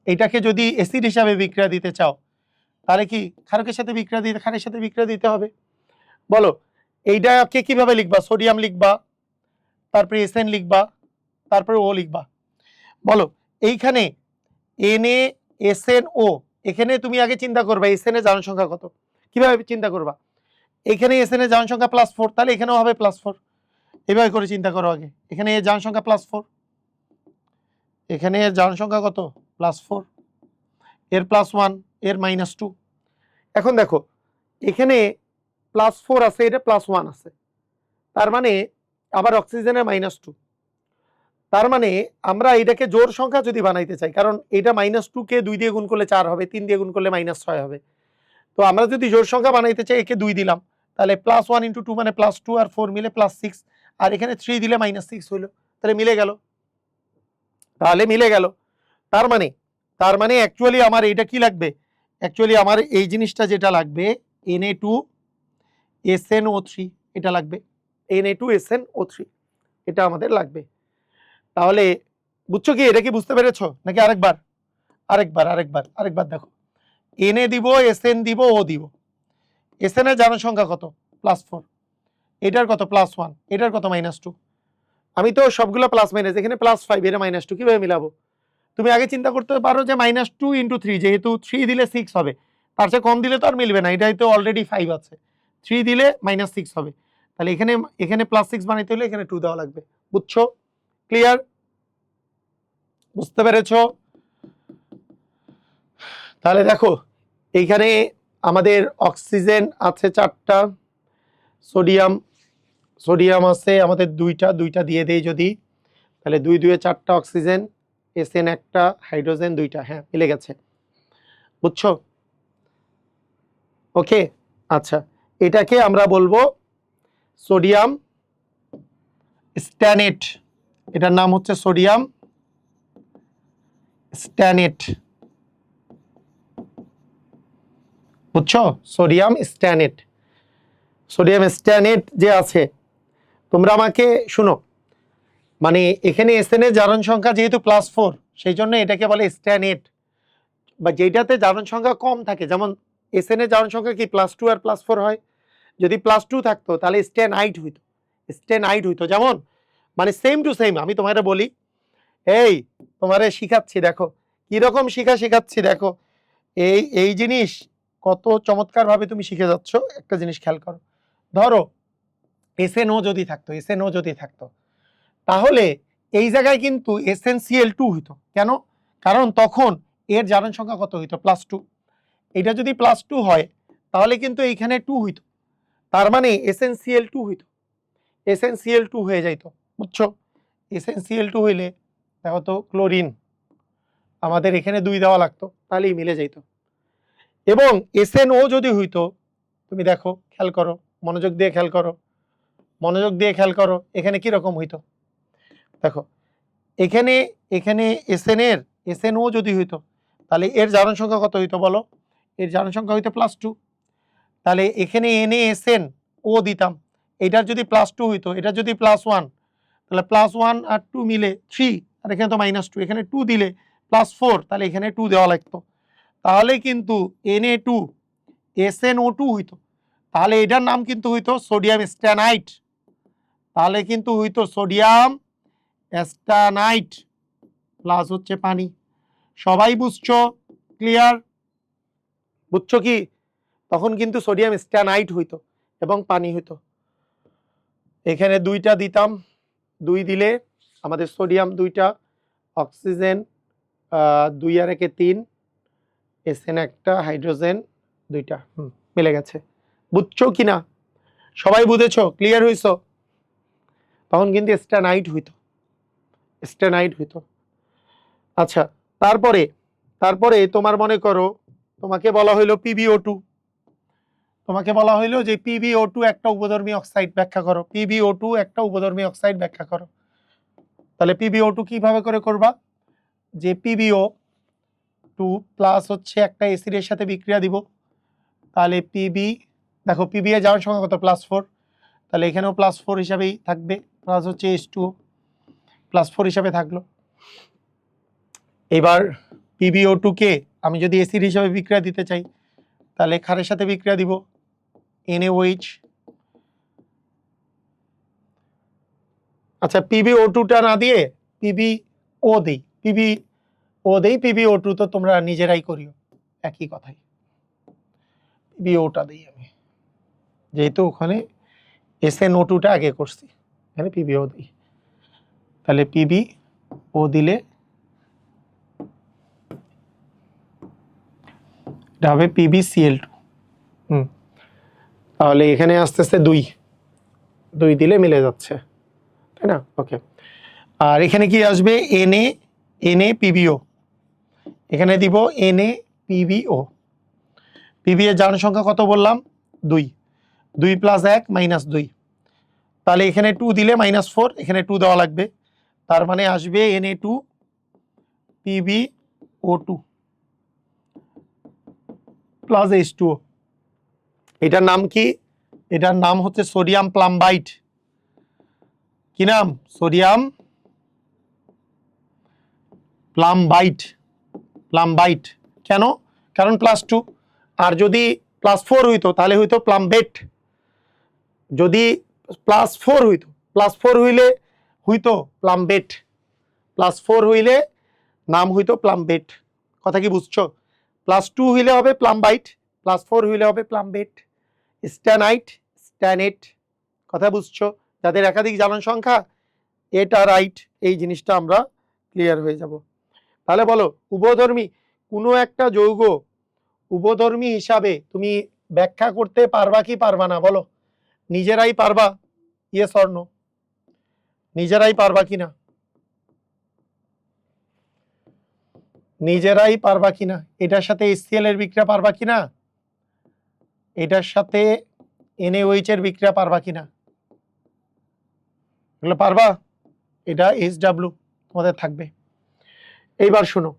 এটাকে যদি অ্যাসিড হিসাবে বিক্রিয়া দিতে চাও, তাহলে কি ক্ষারকের সাথে বিক্রিয়া দিতে, ক্ষারের সাথে বিক্রিয়া দিতে হবে। বলো এইটাকে কিভাবে লিখবা? সোডিয়াম লিখবা, তারপরে Sn লিখবা, তারপরে O লিখবা। বলো এইখানে NaSnO, এখানে তুমি আগে চিন্তা করবা Sn এর জারণ সংখ্যা কত, কিভাবে চিন্তা করবা? এখানে Sn এর জারণ সংখ্যা +4, তাহলে এখানেও হবে +4। এভাবে করে চিন্তা করো আগে, এখানে এর জারণ সংখ্যা +4, এখানে এর জারণ সংখ্যা কত? +4, এর +1, এর -2। এখন দেখো এখানে +4 আছে, এটা +1 আছে, তার মানে আবার অক্সিজেনের -2, তার মানে আমরা এটাকে জোড় সংখ্যা যদি বানাইতে চাই, কারণ এটা -2 কে 2 দিয়ে গুণ করলে 4 হবে, 3 দিয়ে গুণ করলে -6 হবে, তো আমরা যদি জোড় সংখ্যা বানাইতে চাই একে 2 দিলাম, তাহলে +1 × 2 মানে +2 আর 4 মিলে +6, আর এখানে 3 দিলে -6 হইলো, তাহলে মিলে গেল, তার মানে অ্যাকচুয়ালি আমার এটা কি লাগবে? অ্যাকচুয়ালি আমার এই জিনিসটা যেটা লাগবে Na2SnO3, এটা লাগবে, Na2SnO3 এটা আমাদের লাগবে। তাহলে বুঝছো কি? এটা কি বুঝতে পেরেছো নাকি আরেকবার দেখো, Na দিব, Sn দিব, O দিব। Sn এর জারণ সংখ্যা কত? +4, এটার কত? +1, এটার কত? -2। আমি তো সবগুলো প্লাস মাইনাস, এখানে +5, এর -2 কিভাবে মিলাবো? তুমি আগে চিন্তা করতে পারো যে -2 × 3, যেহেতু 3 দিলে 6 হবে, তার চেয়ে কম দিলে তো আর মিলবে না, এটাই তো অলরেডি 5 আছে, 3 দিলে -6 হবে, তাহলে এখানে +6 বানাইতে হলে এখানে 2 দেওয়া লাগবে। বুঝছো? ক্লিয়ার? বুঝতে পেরেছো? তাহলে দেখো এইখানে আমাদের অক্সিজেন আছে 4টা, সোডিয়াম আছে আমাদের 2টা দিয়ে দেই যদি, তাহলে 2 2 4টা অক্সিজেন, Sn একটা, হাইড্রোজেন 2টা। হ্যাঁ, মিলে গেছে। বুঝছো? ওকে, আচ্ছা, এটাকে আমরা বলবো সোডিয়াম স্ট্যানেট, এটার নাম হচ্ছে সোডিয়াম স্ট্যানেট। বুঝছো? সোডিয়াম স্ট্যানেট যে আছে, তোমরা আমাকে শুনো, মানে এখানে Sn এর জারণ সংখ্যা যেহেতু +4, সেই জন্য এটাকে বলে স্ট্যানেট, বা যেটাতে জারণ সংখ্যা কম থাকে, যেমন Sn এর জারণ সংখ্যা কি +2 আর +4 হয়, যদি +2 থাকতো তাহলে স্ট্যানাইট হইতো, যেমন মানে সেম টু সেম। আমি তোমারে বলি, এই তোমারে শিখাচ্ছি, দেখো কিরকম শিখাচ্ছি, দেখো এই জিনিস কত চমৎকার ভাবে তুমি শিখে যাচ্ছ। একটা জিনিস খেয়াল করো, ধরো SnO যদি থাকতো, তাহলে এই জায়গায় কিন্তু SnCl2 হইতো। কেন? কারণ তখন এর জারণ সংখ্যা কত হইতো? +2। এটা যদি +2 হয় তাহলে কিন্তু এইখানে 2 হইতো, তার মানে SnCl2 হইতো, SnCl2 হয়ে যাইতো। বুঝছো? SnCl2 হইলে দেখো তো ক্লোরিন, আমাদের এখানে 2 দেওয়া লাগতো, তাহলেই মিলে যাইতো। এবং SnO যদি হইতো, তুমি দেখো, খেয়াল করো, মনোযোগ দিয়ে খেয়াল করো এখানে কি রকম হইতো। দেখো এখানে SnO যদি হইতো, তাহলে এর জারণ সংখ্যা কত হইতো বলো? এর জারণ সংখ্যা হইতো +2, তাহলে এখানে NaSnO দিতাম, এটার যদি +2 হইতো, এটা যদি +1, তাহলে +1 আর 2 মিলে 3, আর এখানে তো -2, এখানে 2 দিলে +4, তাহলে এখানে 2 দেওয়া লাগতো, তাহলে কিন্তু Na2SnO2 হইতো। তাহলে এটার নাম কিন্তু হইতো সোডিয়াম স্ট্যানাইট, তাহলে কিন্তু হইতো সোডিয়াম স্ট্যানাইট প্লাস হচ্ছে পানি। সবাই বুঝছো? ক্লিয়ার? বুঝছো কি? তখন কিন্তু সোডিয়াম স্ট্যানাইট হইতো এবং পানি হইতো। এখানে 2টা দিতাম, 2 দিলে আমাদের সোডিয়াম 2টা, অক্সিজেন 2 আর 1 3, এসএন 1টা, হাইড্রোজেন 2টা। মিলে গেছে। বুঝছো কিনা? সবাই বুঝেছো? ক্লিয়ার হইছো? তখন কিন্তু স্ট্যানাইট হইতো, স্ট্যানাইট হইতো। আচ্ছা, তারপরে তোমার মনে করো তোমাকে বলা হইলো PbO2, তোমাকে বলা হইলো যে PbO2 একটা উপধর্মী অক্সাইড ব্যাখ্যা করো, PbO2 একটা উপধর্মী অক্সাইড ব্যাখ্যা করো। তাহলে PbO2 কিভাবে করে করবা? যে PbO2 প্লাস হচ্ছে একটা অ্যাসিডের সাথে বিক্রিয়া দিব, তাহলে দেখো Pb এ যাওয়ার সংখ্যা কত? +4, তাহলে এখানেও +4 হিসাবেই থাকবে, প্লাস হচ্ছে H2O +4 হিসাবে থাকলো। এবার PbO2 কে আমি যদি অ্যাসিড হিসাবে বিক্রিয়া দিতে চাই, তাহলে ক্ষারের সাথে বিক্রিয়া দিব, NaOH। আচ্ছা, PbO2টা না দিয়ে PbO দেই, PbO2 তো তোমরা নিজেরাই করিও, একই কথাই। PbOটা দিই আমি, যেহেতু ওখানে SnO2টা আগে করছি, এখানে PbO দিই। তাহলে PbO দিলে এটা হবে PbCl2। তাহলে এখানে আসতেছে 2 দিলে মিলে যাচ্ছে, তাই না? ওকে। আর এখানে কি আসবে? NaPbO, এখানে দিব NaPbO। Pb এর জারণ সংখ্যা কত বললাম? 2, 2 + 1 - 2, তাহলে এখানে 2 দিলে -4, এখানে 2 দেওয়া লাগবে, তার মানে আসবে Na2PbO2 প্লাস H2O। এটার নাম কি? এটার নাম হচ্ছে সোডিয়াম প্লাম্বাইট। কি নাম? সোডিয়াম প্লাম্বাইট। কেন? কারণ +2, আর যদি +4 হইতো তাহলে হইতো প্লাম্বেট। যদি +4 হইতো, +4 হইলে হইতো প্লাম্বেট, +4 হইলে নাম হইতো প্লাম্বেট। কথা কি বুঝছো? +2 হইলে হবে প্লাম্বাইট, +4 হইলে হবে প্লাম্বেট। স্ট্যানেট। কথা বুঝছো? যাদের একাধিক জারণ সংখ্যা, এটা রাইট, এই জিনিসটা আমরা ক্লিয়ার হয়ে যাব। তাহলে বলো, উভধর্মী কোনো একটা যৌগ উভধর্মী হিসাবে তুমি ব্যাখ্যা করতে পারবা কি পারবা না? বলো, নিজেরাই পারবা? Yes or no? নিজেরাই পারবা কিনা? নিজেরাই পারবা কিনা? এটার সাথে HCl এর বিক্রিয়া পারবা কিনা? এটার সাথে NaOH এর বিক্রিয়া পারবা কিনা? এগুলো পারবা? এটা HW তোমাদের থাকবে। এইবার শোনো,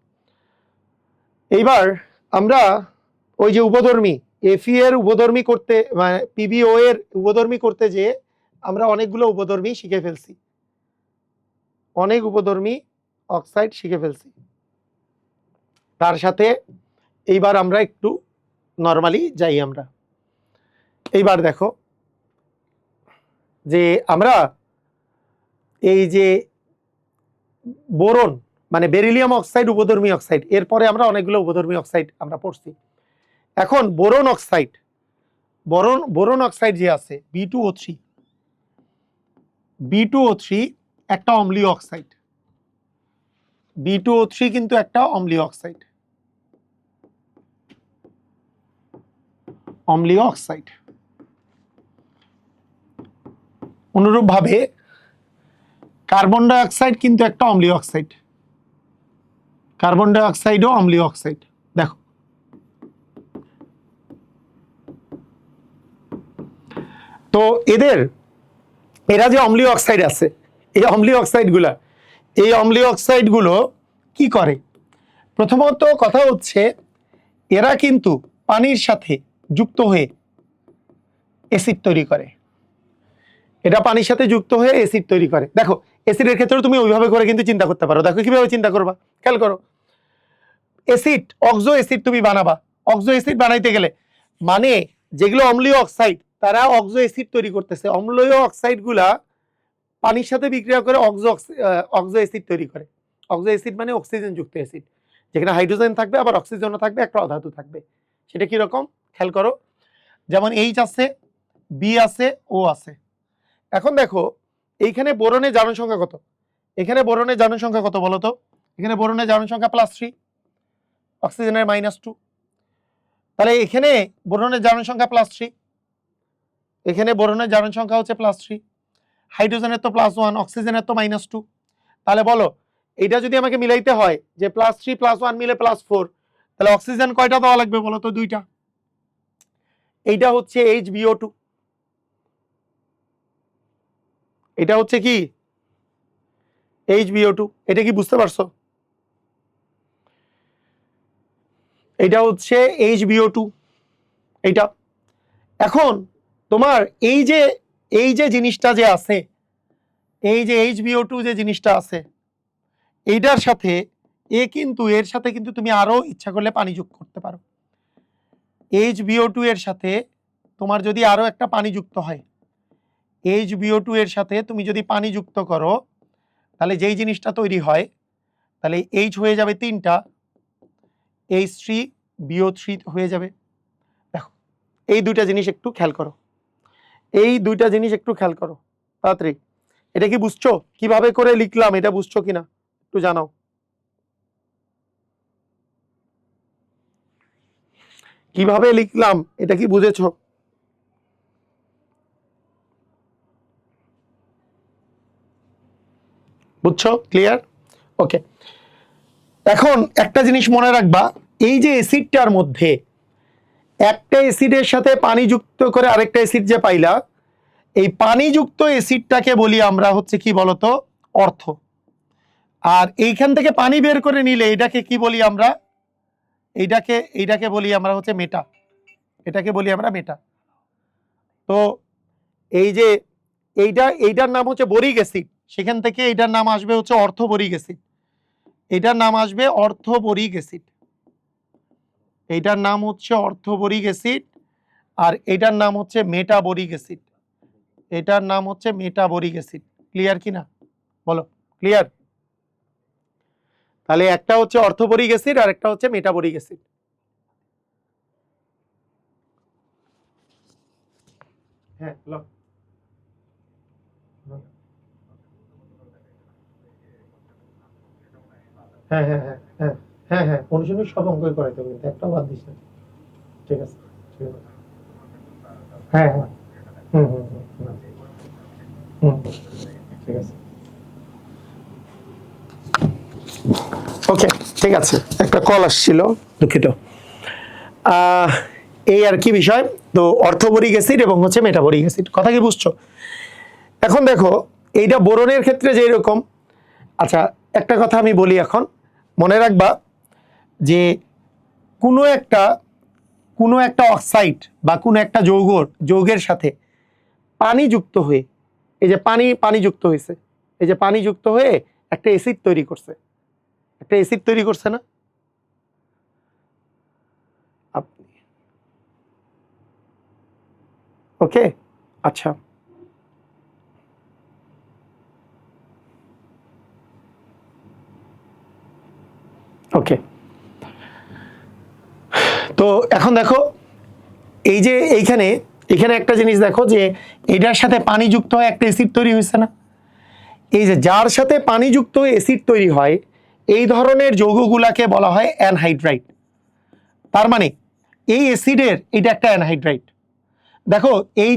এইবার আমরা ওই যে উভধর্মী Fe এর উভধর্মী করতে, মানে PbO এর উভধর্মী করতে যে আমরা অনেকগুলো উভধর্মী শিখে ফেলছি, অনেক উপধর্মী অক্সাইড শিখে ফেলছি। তার সাথে এইবার আমরা একটু নরমালি যাই। আমরা এইবার দেখো যে আমরা এই যে বোরন মানে বেরিলিয়াম অক্সাইড উপধর্মী অক্সাইড, এরপরে আমরা অনেকগুলো উপধর্মী অক্সাইড আমরা পড়ছি। এখন বোরন অক্সাইড যে আছে B2O3 একটা অম্লীয় অক্সাইড, B2O3 কিন্তু একটা অম্লীয় অক্সাইড। অনুরূপভাবে কার্বন ডাই অক্সাইড কিন্তু একটা অম্লীয় অক্সাইড, কার্বন ডাই অক্সাইডও অম্লীয় অক্সাইড। দেখো, তো এরা যে অম্লীয় অক্সাইড আছে, এই অম্লীয় অক্সাইডগুলো কি করে? প্রথমত কথা হচ্ছে এরা কিন্তু পানির সাথে যুক্ত হয়ে অ্যাসিড তৈরি করে। এটা পানির সাথে যুক্ত হয়ে অ্যাসিড তৈরি করে। দেখো, অ্যাসিডের ক্ষেত্রে তুমি ওইভাবে করে কিন্তু চিন্তা করতে পারো। দেখো কিভাবে চিন্তা করবা, খেয়াল করো। অ্যাসিড, অক্সো অ্যাসিড তুমি বানাবা। অক্সো অ্যাসিড বানাইতে গেলে মানে যেগুলো অম্লীয় অক্সাইড তারা অক্সো অ্যাসিড তৈরি করতেছে। অম্লীয় অক্সাইড গুলা পানির সাথে বিক্রিয়া করে অক্সো অ্যাসিড তৈরি করে। অক্সো অ্যাসিড মানে অক্সিজেন যুক্ত অ্যাসিড, যেখানে হাইড্রোজেন থাকবে আবার অক্সিজেনও থাকবে, একটা অধাতু থাকবে। সেটা কি রকম খেয়াল করো, যেমন এইচ আছে, বি আছে, ও আছে। এখন দেখো এইখানে বোরনের জারণ সংখ্যা কত, এখানে বোরনের জারণ সংখ্যা কত বলো তো? এখানে বোরনের জারণ সংখ্যা +3, অক্সিজেনের -2। তাহলে এখানে বোরনের জারণ সংখ্যা +3, এখানে বোরনের জারণ সংখ্যা হচ্ছে +3, হাইড্রোজেনের তো +1, অক্সিজেনের তো -2। তাহলে বলো এটা যদি আমাকে মিলাইতে হয় যে +3 +1 মিলে +4, তাহলে অক্সিজেন কয়টা দেওয়া লাগবে বলো তো? 2টা। এইটা হচ্ছে HbO2, এটা হচ্ছে কি HbO2। এটা কি বুঝতে পারছো? এটা হচ্ছে HbO2 এইটা। এখন তোমার এই যে জিনিসটা যে আছে, এই যে HbO2 যে জিনিসটা আছে, এইটার সাথে এর সাথে কিন্তু তুমি আরো ইচ্ছা করলে পানি যোগ করতে পারো। HbO2 এর সাথে তোমার যদি আরো একটা পানি যুক্ত হয়, HbO2 এর সাথে তুমি যদি পানি যুক্ত করো, তাহলে যেই জিনিসটা তৈরি হয়, তাহলে H হয়ে যাবে 3টা, H3BO3 হয়ে যাবে। দেখো এই দুইটা জিনিস একটু খেয়াল করো, এই দুইটা জিনিস একটু খেয়াল করো তাড়াতাড়ি। এটা কি বুঝছো কিভাবে করে লিখলাম? এটা বুঝছো কিনা একটু জানাও। কিভাবে লিখলাম এটা কি বুঝেছো? বুঝছো? ক্লিয়ার? ওকে। এখন একটা জিনিস মনে রাখবা, এই যে অ্যাসিডটার মধ্যে একটা অ্যাসিডের সাথে পানি যুক্ত করে আরেকটা অ্যাসিড যে পাইলা, এই পানিযুক্ত অ্যাসিডটাকে বলি আমরা হচ্ছে কি বলতো? অর্থ। আর এইখান থেকে পানি বের করে নিলে এটাকে কি বলি আমরা? এইটাকে বলি আমরা হচ্ছে মেটা, এটাকে বলি আমরা মেটা। তো এই যে এইটার নাম হচ্ছে বোরিক অ্যাসিড, সেখান থেকে এইটার নাম আসবে হচ্ছে অর্থবোরিক অ্যাসিড, এটার নাম আসবে অর্থবোরিক অ্যাসিড, এইটার নাম হচ্ছে অর্থবোরিক অ্যাসিড। আর এটার নাম হচ্ছে মেটাবোরিক অ্যাসিড, এটার নাম হচ্ছে মেটাবোরিক অ্যাসিড। ক্লিয়ার কিনা বলো? ক্লিয়ার? তাহলে একটা হচ্ছে অর্থবোরিক অ্যাসিড আর একটা হচ্ছে মেটাবোরিক অ্যাসিড। হ্যাঁ হ্যাঁ হ্যাঁ হ্যাঁ হ্যাঁ হ্যাঁ হ্যাঁ অনুশীলনী সব অঙ্কই করাইতে হবে, কিন্তু একটাও বাদ দিস না। ঠিক আছে, ঠিক আছে। হ্যাঁ হ্যাঁ। হুম হুম হুম হুম হুম, ঠিক আছে। ওকে, ঠিক আছে। একটা কল আসছিল, দুঃখিত। আহ, এই আর কি বিষয়। তো অর্থবোরিক অ্যাসিড এবং হচ্ছে মেটাবোরিক অ্যাসিড, কথা কি বুঝছো? এখন দেখো এইটা বোরনের ক্ষেত্রে যে এরকম। আচ্ছা, একটা কথা আমি বলি এখন, মনে রাখবা যে কোনো একটা কোনো একটা অক্সাইড বা কোনো একটা যৌগের সাথে পানি যুক্ত হয়ে, এই যে পানি যুক্ত হয়েছে, এই যে পানি যুক্ত হয়ে একটা অ্যাসিড তৈরি করছে, একটা অ্যাসিড তৈরি করছে না? ওকে, আচ্ছা। ওকে, তো এখন দেখো এই যে এইখানে এখানে একটা জিনিস দেখো যে এটার সাথে পানি যুক্ত হয় একটা অ্যাসিড তৈরি হয়েছে না? এই যে যার সাথে পানি যুক্ত হয়ে অ্যাসিড তৈরি হয়, এই ধরনের যৌগগুলাকে বলা হয় অ্যানহাইড্রাইট। তার মানে এই অ্যাসিডের এটা একটা অ্যানহাইড্রাইট। দেখো এই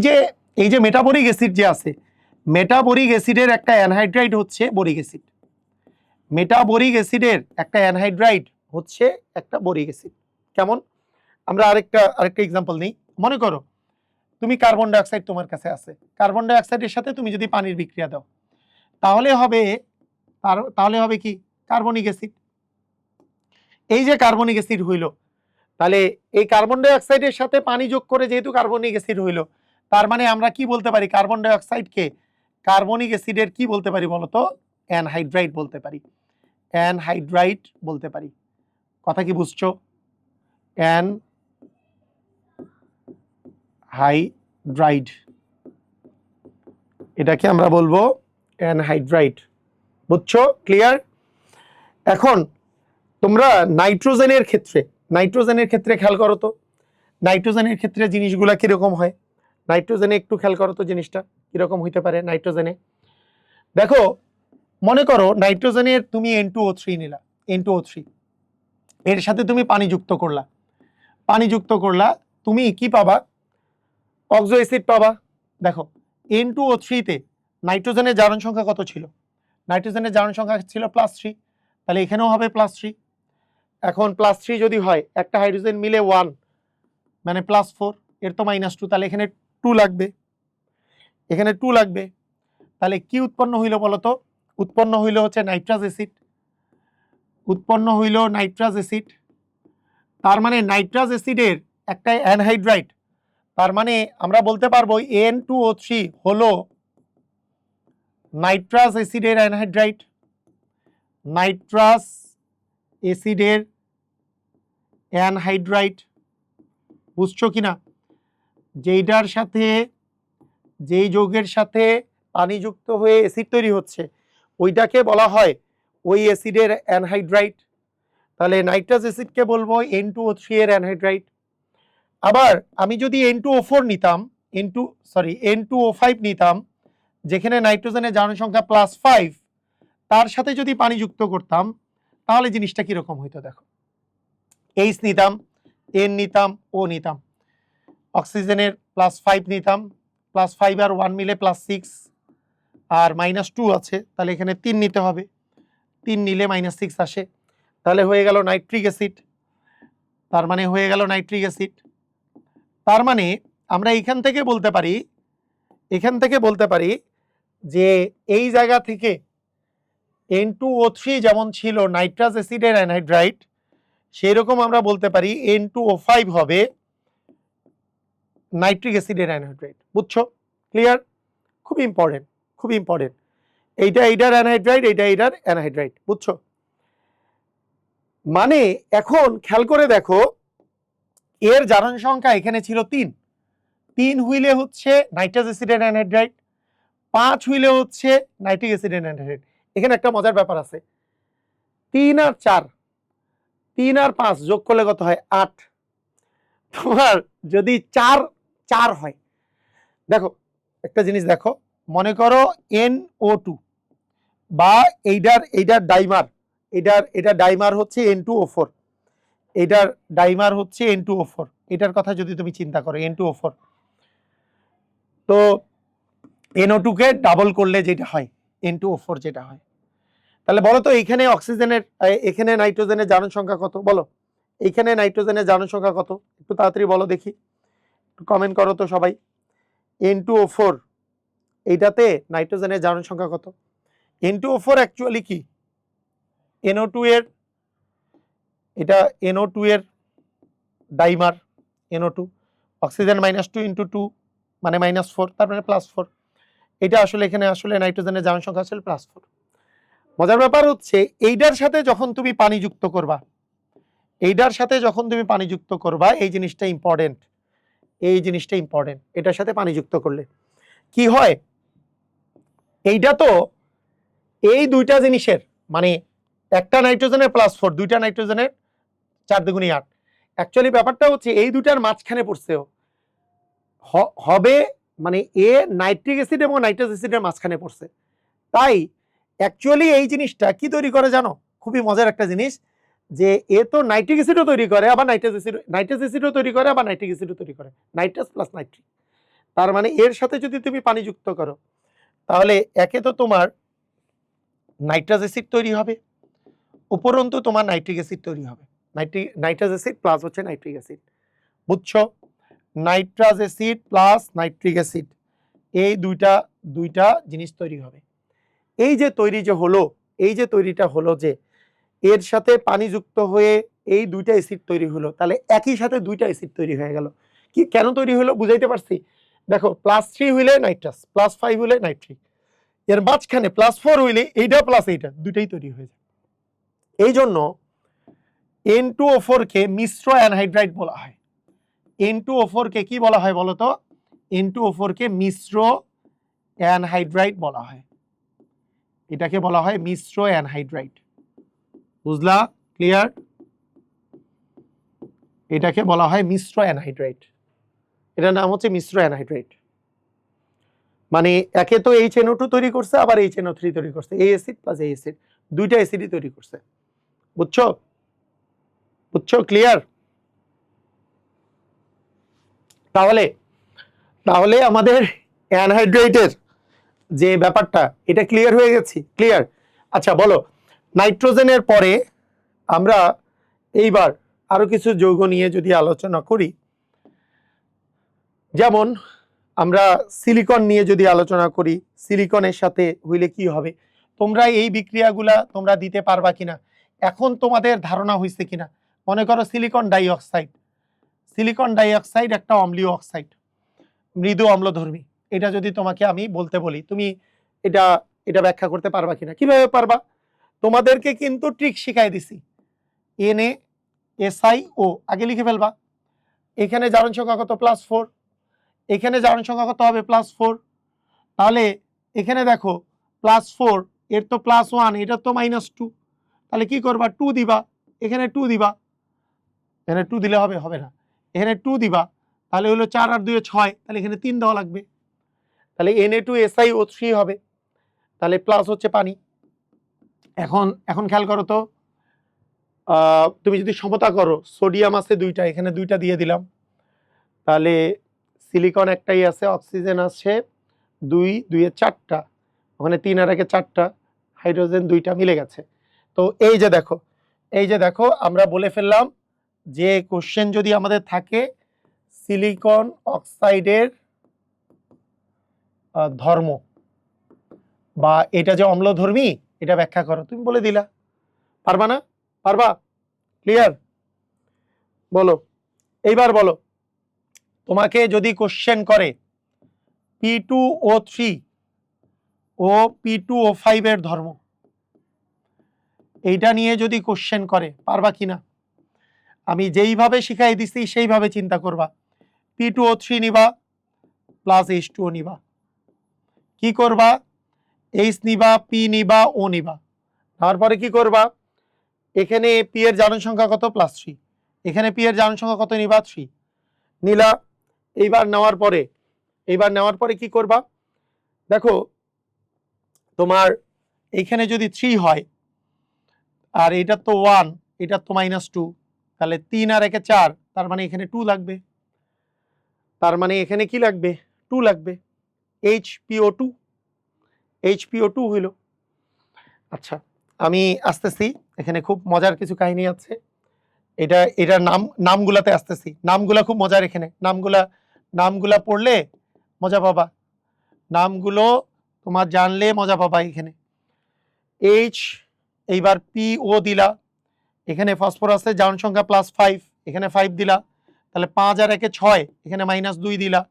যে মেটাবোরিক অ্যাসিড যে আছে, মেটাবোরিক অ্যাসিডের একটা অ্যানহাইড্রাইট হচ্ছে বোরিক অ্যাসিড। মেটাবোরিক অ্যাসিডের একটা অ্যানহাইড্রাইট হচ্ছে একটা বোরিক অ্যাসিড। কেমন? আমরা আরেকটা এক্সাম্পল নিই। মনে করো তুমি কার্বন ডাইঅক্সাইড তোমার কাছে আছে, কার্বন ডাইঅক্সাইডের সাথে তুমি যদি পানির বিক্রিয়া দাও, তাহলে হবে তাহলে হবে কি? Carbonic acid. এই যে কার্বনিক অ্যাসিড হইল, তাহলে এই কার্বন ডাইঅক্সাইডের সাথে পানি যোগ করে যেহেতু কার্বনিক অ্যাসিড হইল, তার মানে আমরা কি বলতে পারি? কার্বন ডাইঅক্সাইডকে কার্বনিক অ্যাসিডের কি বলতে পারি বলতো? অ্যানহাইড্রাইট বলতে পারি, অ্যানহাইড্রাইট বলতে পারি। কথা কি বুঝছো? অ্যানহাইড্রাইড, এটাকে আমরা বলবো অ্যানহাইড্রাইড। বুঝছো? ক্লিয়ার? এখন তোমরা নাইট্রোজেনের ক্ষেত্রে খেয়াল করো তো, নাইট্রোজেনের ক্ষেত্রে জিনিসগুলা কিরকম হয়। নাইট্রোজেনে একটু খেয়াল করো তো জিনিসটা কিরকম হইতে পারে। নাইট্রোজেনে দেখো, মনে করো নাইট্রোজেনের তুমি N2O3 নিলা, N2O3 এর সাথে তুমি পানি যুক্ত করলা, তুমি কি পাবা? অক্সো অ্যাসিড পাবা। দেখো N2O3 তে নাইট্রোজেনের জারণ সংখ্যা কত ছিল? নাইট্রোজেনের জারণ সংখ্যা ছিল +3, তাহলে এখানেও হবে +3। এখন +3 যদি হয়, একটা হাইড্রোজেন মিলে 1 মানে +4, এর তো -2, তাহলে এখানে 2 লাগবে, এখানে 2 লাগবে। তাহলে কি উৎপন্ন হইল বলো তো? উৎপন্ন হইল হচ্ছে নাইট্রাস অ্যাসিড, উৎপন্ন হইল নাইট্রাস অ্যাসিড। তার মানে নাইট্রাস অ্যাসিডের একটা অ্যানহাইড্রাইড, তার মানে আমরা বলতে পারবো N2O3 হলো নাইট্রাস অ্যাসিডের অ্যানহাইড্রাইড, নাইট্রাস অ্যাসিডের অ্যানহাইড্রাইড। বুঝছো কিনা? যেইটার সাথে, যেই যৌগের সাথে পানি যুক্ত হয়ে অ্যাসিড তৈরি হচ্ছে ওইটাকে বলা হয় ওই অ্যাসিডের অ্যানহাইড্রাইড। তাহলে নাইট্রাস অ্যাসিডকে বলবো N2O3 এর অ্যানহাইড্রাইড। আবার আমি যদি N2O4 নিতাম, N2O5 নিতাম, যেখানে নাইট্রোজেনের জারণ সংখ্যা +5, তার সাথে যদি পানি যুক্ত করতাম তাহলে জিনিসটা কিরকম হইতো দেখো। H নিতাম, N নিতাম, O নিতাম, অক্সিজেনের +5 নিতাম, +5 আর 1 মিলে +6, আর -2 আছে, তাহলে এখানে 3 নিতে হবে, 3 নিলে -6 আসে, তাহলে হয়ে গেল নাইট্রিক অ্যাসিড। তার মানে হয়ে গেল নাইট্রিক অ্যাসিড। তার মানে আমরা এখান থেকে বলতে পারি যে এই জায়গা থেকে N2O3 যেমন ছিল নাইট্রাস অ্যাসিডের অ্যানহাইড্রাইড, সেই রকম আমরা বলতে পারি N2O5 হবে নাইট্রিক অ্যাসিডের অ্যানহাইড্রাইড। বুঝছো? ক্লিয়ার? খুব ইম্পর্টেন্ট। এইটার অ্যানহাইড্রাইড, এইটার অ্যানহাইড্রাইড। বুঝছো? মানে এখন খেয়াল করে দেখো, এর জারণ সংখ্যা এখানে ছিল 3 হইলে হচ্ছে নাইট্রাস অ্যাসিডের অ্যানহাইড্রাইড, 5 হইলে হচ্ছে নাইট্রিক অ্যাসিডের অ্যানহাইড্রাইড। এখানে একটা মজার ব্যাপার আছে, 3 আর 5 যোগ করলে কত হয়? 8। তোমার যদি 4 হয়, দেখো একটা জিনিস দেখো, মনে করো NO2 বা এইটার ডাইমার, এটার ডাইমার হচ্ছে N2O4, এটার ডাইমার হচ্ছে N2O4, এটার কথা যদি তুমি চিন্তা করো N2O4, তো NO2 কে ডাবল করলে যেটা হয় N2O4 যেটা হয়, তাহলে বলো তো এইখানে এখানে নাইট্রোজেনের জারণ সংখ্যা কত বলো? এইখানে নাইট্রোজেনের জারণ সংখ্যা কত? একটু তাড়াতাড়ি বলো দেখি, একটু কমেন্ট করো তো সবাই। N2O4 এইটাতে নাইট্রোজেনের জারণ সংখ্যা কত? N2O4 অ্যাকচুয়ালি কি NO2 এর, এটা NO2 এর ডাইমার, NO2 অক্সিজেন -2 × 2 মানে -4, তার মানে +4। এটা আসলে এখানে আসলে নাইট্রোজেনের জারণ সংখ্যা আসলে +4। মজার ব্যাপার হচ্ছে এইটার সাথে যখন তুমি পানি যুক্ত করবা, এই জিনিসটা ইম্পর্টেন্ট, এটার সাথে পানি যুক্ত করলে কি হয়? এইটা তো এই দুইটা জিনিসের মানে একটা নাইট্রোজেনের +4, দুইটা নাইট্রোজেনের 4 × 8, অ্যাকচুয়ালি ব্যাপারটা হচ্ছে এই দুইটার মাঝখানে পড়ছে হবে, মানে এ নাইট্রিক অ্যাসিড এবং নাইট্রাস অ্যাসিডের মাঝখানে পড়ছে। তাই অ্যাকচুয়ালি এই জিনিসটা কি তৈরি করে জানো? খুবই মজার একটা জিনিস, যে এ তো নাইট্রিক অ্যাসিডও তৈরি করে, আবার নাইট্রাস অ্যাসিডও তৈরি করে, আবার নাইট্রিক অ্যাসিডও তৈরি করে, নাইট্রাস প্লাস নাইট্রিক। তার মানে এর সাথে যদি তুমি পানি যুক্ত করো তাহলে একে তো তোমার নাইট্রাস অ্যাসিড তৈরি হবে, উপরন্তু তোমার নাইট্রিক অ্যাসিড তৈরি হবে, নাইট্রাস অ্যাসিড প্লাস হচ্ছে নাইট্রিক অ্যাসিড। বুঝছো? Nitrous acid plus nitric acid, এই দুইটা জিনিস তৈরি হবে। এই যে তৈরিটা হলো যে এর সাথে পানি যুক্ত হয়ে এই দুইটা অ্যাসিড তৈরি হলো, তাহলে একই সাথে দুইটা অ্যাসিড তৈরি হয়ে গেল। কি কেন তৈরি হলো বুঝাইতে পারছি? দেখো +3 হইলে নাইট্রাস, +5 হইলে নাইট্রিক, এর মাঝখানে +4 হইলে এইটা প্লাস এইটা দুইটাই তৈরি হয়ে যায়। এই জন্য N2O4 কে মিশ্র অ্যানহাইড্রাইড বলা হয়। N2O4 কে কি বলা হয় বলো তো? N2O4 কে মিশ্র অ্যানহাইড্রাইড বলা হয়। এটাকে বলা হয় মিশ্র অ্যানহাইড্রাইড। বুঝলা? ক্লিয়ার? এটাকে বলা হয় মিশ্র অ্যানহাইড্রাইড। এটার নাম হচ্ছে মিশ্র অ্যানহাইড্রাইড। মানে একে তো HNO2 তৈরি করছে, আবার HNO3 তৈরি করছে, এই অ্যাসিড প্লাস এই অ্যাসিড, দুইটা অ্যাসিডই তৈরি করছে। বুঝছো? বুঝছো? ক্লিয়ার? তাহলে তাহলে আমাদের অ্যানহাইড্রেটের যে ব্যাপারটা, এটা ক্লিয়ার হয়ে গেছে? ক্লিয়ার? আচ্ছা বলো, নাইট্রোজেনের পরে আমরা এইবার আরো কিছু যৌগ নিয়ে যদি আলোচনা করি, যেমন আমরা সিলিকন নিয়ে যদি আলোচনা করি, সিলিকনের সাথে হইলে কি হবে, তোমরা এই বিক্রিয়াগুলা তোমরা দিতে পারবা কিনা, এখন তোমাদের ধারণা হয়েছে কিনা? মনে করো সিলিকন ডাইঅক্সাইড, সিলিকন ডাইঅক্সাইড একটা অম্লীয় অক্সাইড, মৃদু অম্লধর্মী। এটা যদি তোমাকে আমি বলতে বলি, তুমি এটা এটা ব্যাখ্যা করতে পারবা কিনা? কিভাবে পারবা? তোমাদেরকে কিন্তু ট্রিক শিখাই দিছি। NaSiO আগে লিখে ফেলবা। এখানে জারণ সংখ্যা কত? +4। এখানে জারণ সংখ্যা কত হবে? +4। তাহলে এখানে দেখো +4, এর তো +1, এটা তো -2, তাহলে কি করবা? 2 দিবা, এখানে 2 দিবা, এখানে 2 দিলে হবে? হবে না, এখানে 2 দিবা, তাহলে হলো 4 আর 2 6, তাহলে এখানে 3 দেওয়া লাগবে, তাহলে Na2SiO3 হবে, তাহলে প্লাস হচ্ছে পানি। এখন খেয়াল করো তো, তুমি যদি সমতা করো, সোডিয়াম আছে 2টা, এখানে 2টা দিয়ে দিলাম, তাহলে সিলিকন একটাই আছে, অক্সিজেন আছে 2, 2 এ 4টা, ওখানে 3 আর 1 এ 4টা, হাইড্রোজেন 2টা মিলে গেছে। তো এই যে দেখো আমরা বলে ফেললাম যে কোশ্চেন যদি আমাদের থাকে সিলিকন অক্সাইডের ধর্ম বা এটা যে অম্লধর্মী, এটা ব্যাখ্যা করো, তুমি বলে দিলা। পারবা না? পারবা? ক্লিয়ার? বলো এইবার, বলো তোমাকে যদি কোশ্চেন করে P2O3 ও P2O5 এর ধর্ম, এইটা নিয়ে যদি কোশ্চেন করে, পারবা কিনা? আমি যেইভাবে শিখাই দিছি সেইভাবে চিন্তা করবা। P2O3 নিবা প্লাস H2O নিবা, কি করবা? H নিবা, P নিবা, O নিবা, তারপরে কি করবা? এখানে P এর জারণ সংখ্যা কত? +3, এখানে P এর জারণ সংখ্যা কত নিবা? 3 নিলা। এইবার নেওয়ার পরে কি করবা? দেখো তোমার এইখানে যদি 3 হয় আর এটা তো 1, এটা তো -2, তাহলে 3 আর 1 এ 4, তার মানে এখানে 2 লাগবে, তার মানে এখানে কি লাগবে? 2 লাগবে, HPO2 হইল। আচ্ছা আমি আসতেছি, এখানে খুব মজার কিছু কাহিনী আছে, এটার নামগুলাতে আসতেছি, নামগুলা খুব মজার, এখানে নামগুলা পড়লে মজা পাবা, নামগুলো তোমার জানলে মজা পাবা। এখানে H, এইবার PO দিলা, এখানে ফসফরাসের জারণ সংখ্যা +5, এখানে 5 দিলা, তাহলে 5 আর 1 এ 6, এখানে -2 দিলা,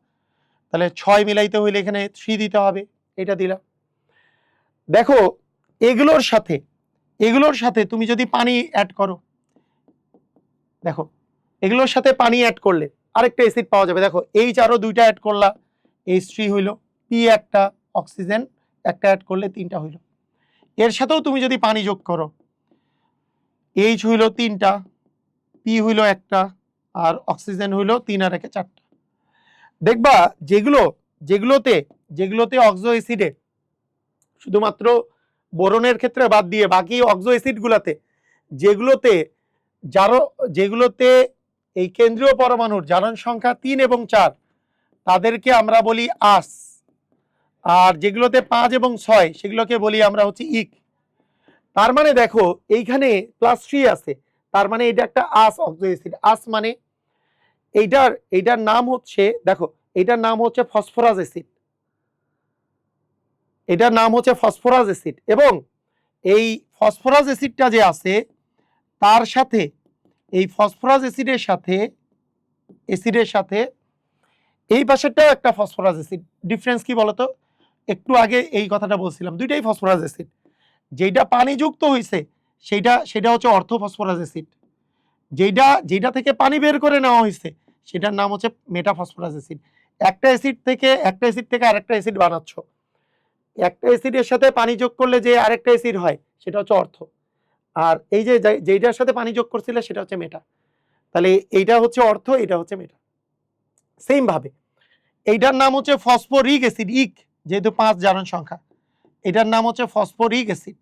তাহলে 6 মিলাইতে হইলে এখানে 3 দিতে হবে, এটা দিলা। দেখো এগুলোর সাথে তুমি যদি পানি অ্যাড করো, দেখো এগুলোর সাথে পানি অ্যাড করলে আরেকটা অ্যাসিড পাওয়া যাবে। দেখো H আরো 2টা অ্যাড করলা, H3 হইল, P একটা, অক্সিজেন একটা অ্যাড করলে 3টা হইল। এর সাথেও তুমি যদি পানি যোগ করো, H হইল 3টা, P হইল একটা, আর অক্সিজেন হইল 3 আর 1 এ 4টা। দেখবা যেগুলোতে অক্সো অ্যাসিডে, শুধুমাত্র বোরনের ক্ষেত্রে বাদ দিয়ে বাকি অক্সো অ্যাসিডগুলোতে যেগুলোতে এই কেন্দ্রীয় পরমাণুর জারণ সংখ্যা 3 এবং 4, তাদেরকে আমরা বলি আস, আর যেগুলোতে 5 এবং 6 সেগুলোকে বলি আমরা হচ্ছে ইক। তার মানে দেখো এইখানে +3 আছে, তার মানে এটা একটা আস অক্সো অ্যাসিড। আস মানে এইটার নাম হচ্ছে, দেখো এটার নাম হচ্ছে ফসফরাস অ্যাসিড, এটার নাম হচ্ছে ফসফরাস অ্যাসিড। এবং এই ফসফরাস অ্যাসিডটা যে আছে, তার সাথে এই ফসফরাস অ্যাসিডের সাথে এই পাশেরটাও একটা ফসফরাস অ্যাসিড। ডিফারেন্স কি বলতো? একটু আগে এই কথাটা বলছিলাম, দুইটাই ফসফরাস অ্যাসিড, যেটা পানি যুক্ত হয়েছে সেটা হচ্ছে অর্থো ফসফরাস অ্যাসিড, যেটা থেকে পানি বের করে নেওয়া হয়েছে সেটার নাম হচ্ছে মেটাফসফরাস অ্যাসিড। একটা অ্যাসিড থেকে আরেকটা অ্যাসিড বানাচ্ছ, একটা অ্যাসিডের সাথে পানি যোগ করলে যে আরেকটা অ্যাসিড হয় সেটা হচ্ছে অর্থ, আর এই যে যেইটার সাথে পানি যোগ করছিলে সেটা হচ্ছে মেটা। তাহলে এইটা হচ্ছে অর্থ, এটা হচ্ছে মেটা। সেম ভাবে এইটার নাম হচ্ছে ফসফরিক অ্যাসিড, ইক যেহেতু 5 জারণ সংখ্যা, এটার নাম হচ্ছে ফসফরিক অ্যাসিড।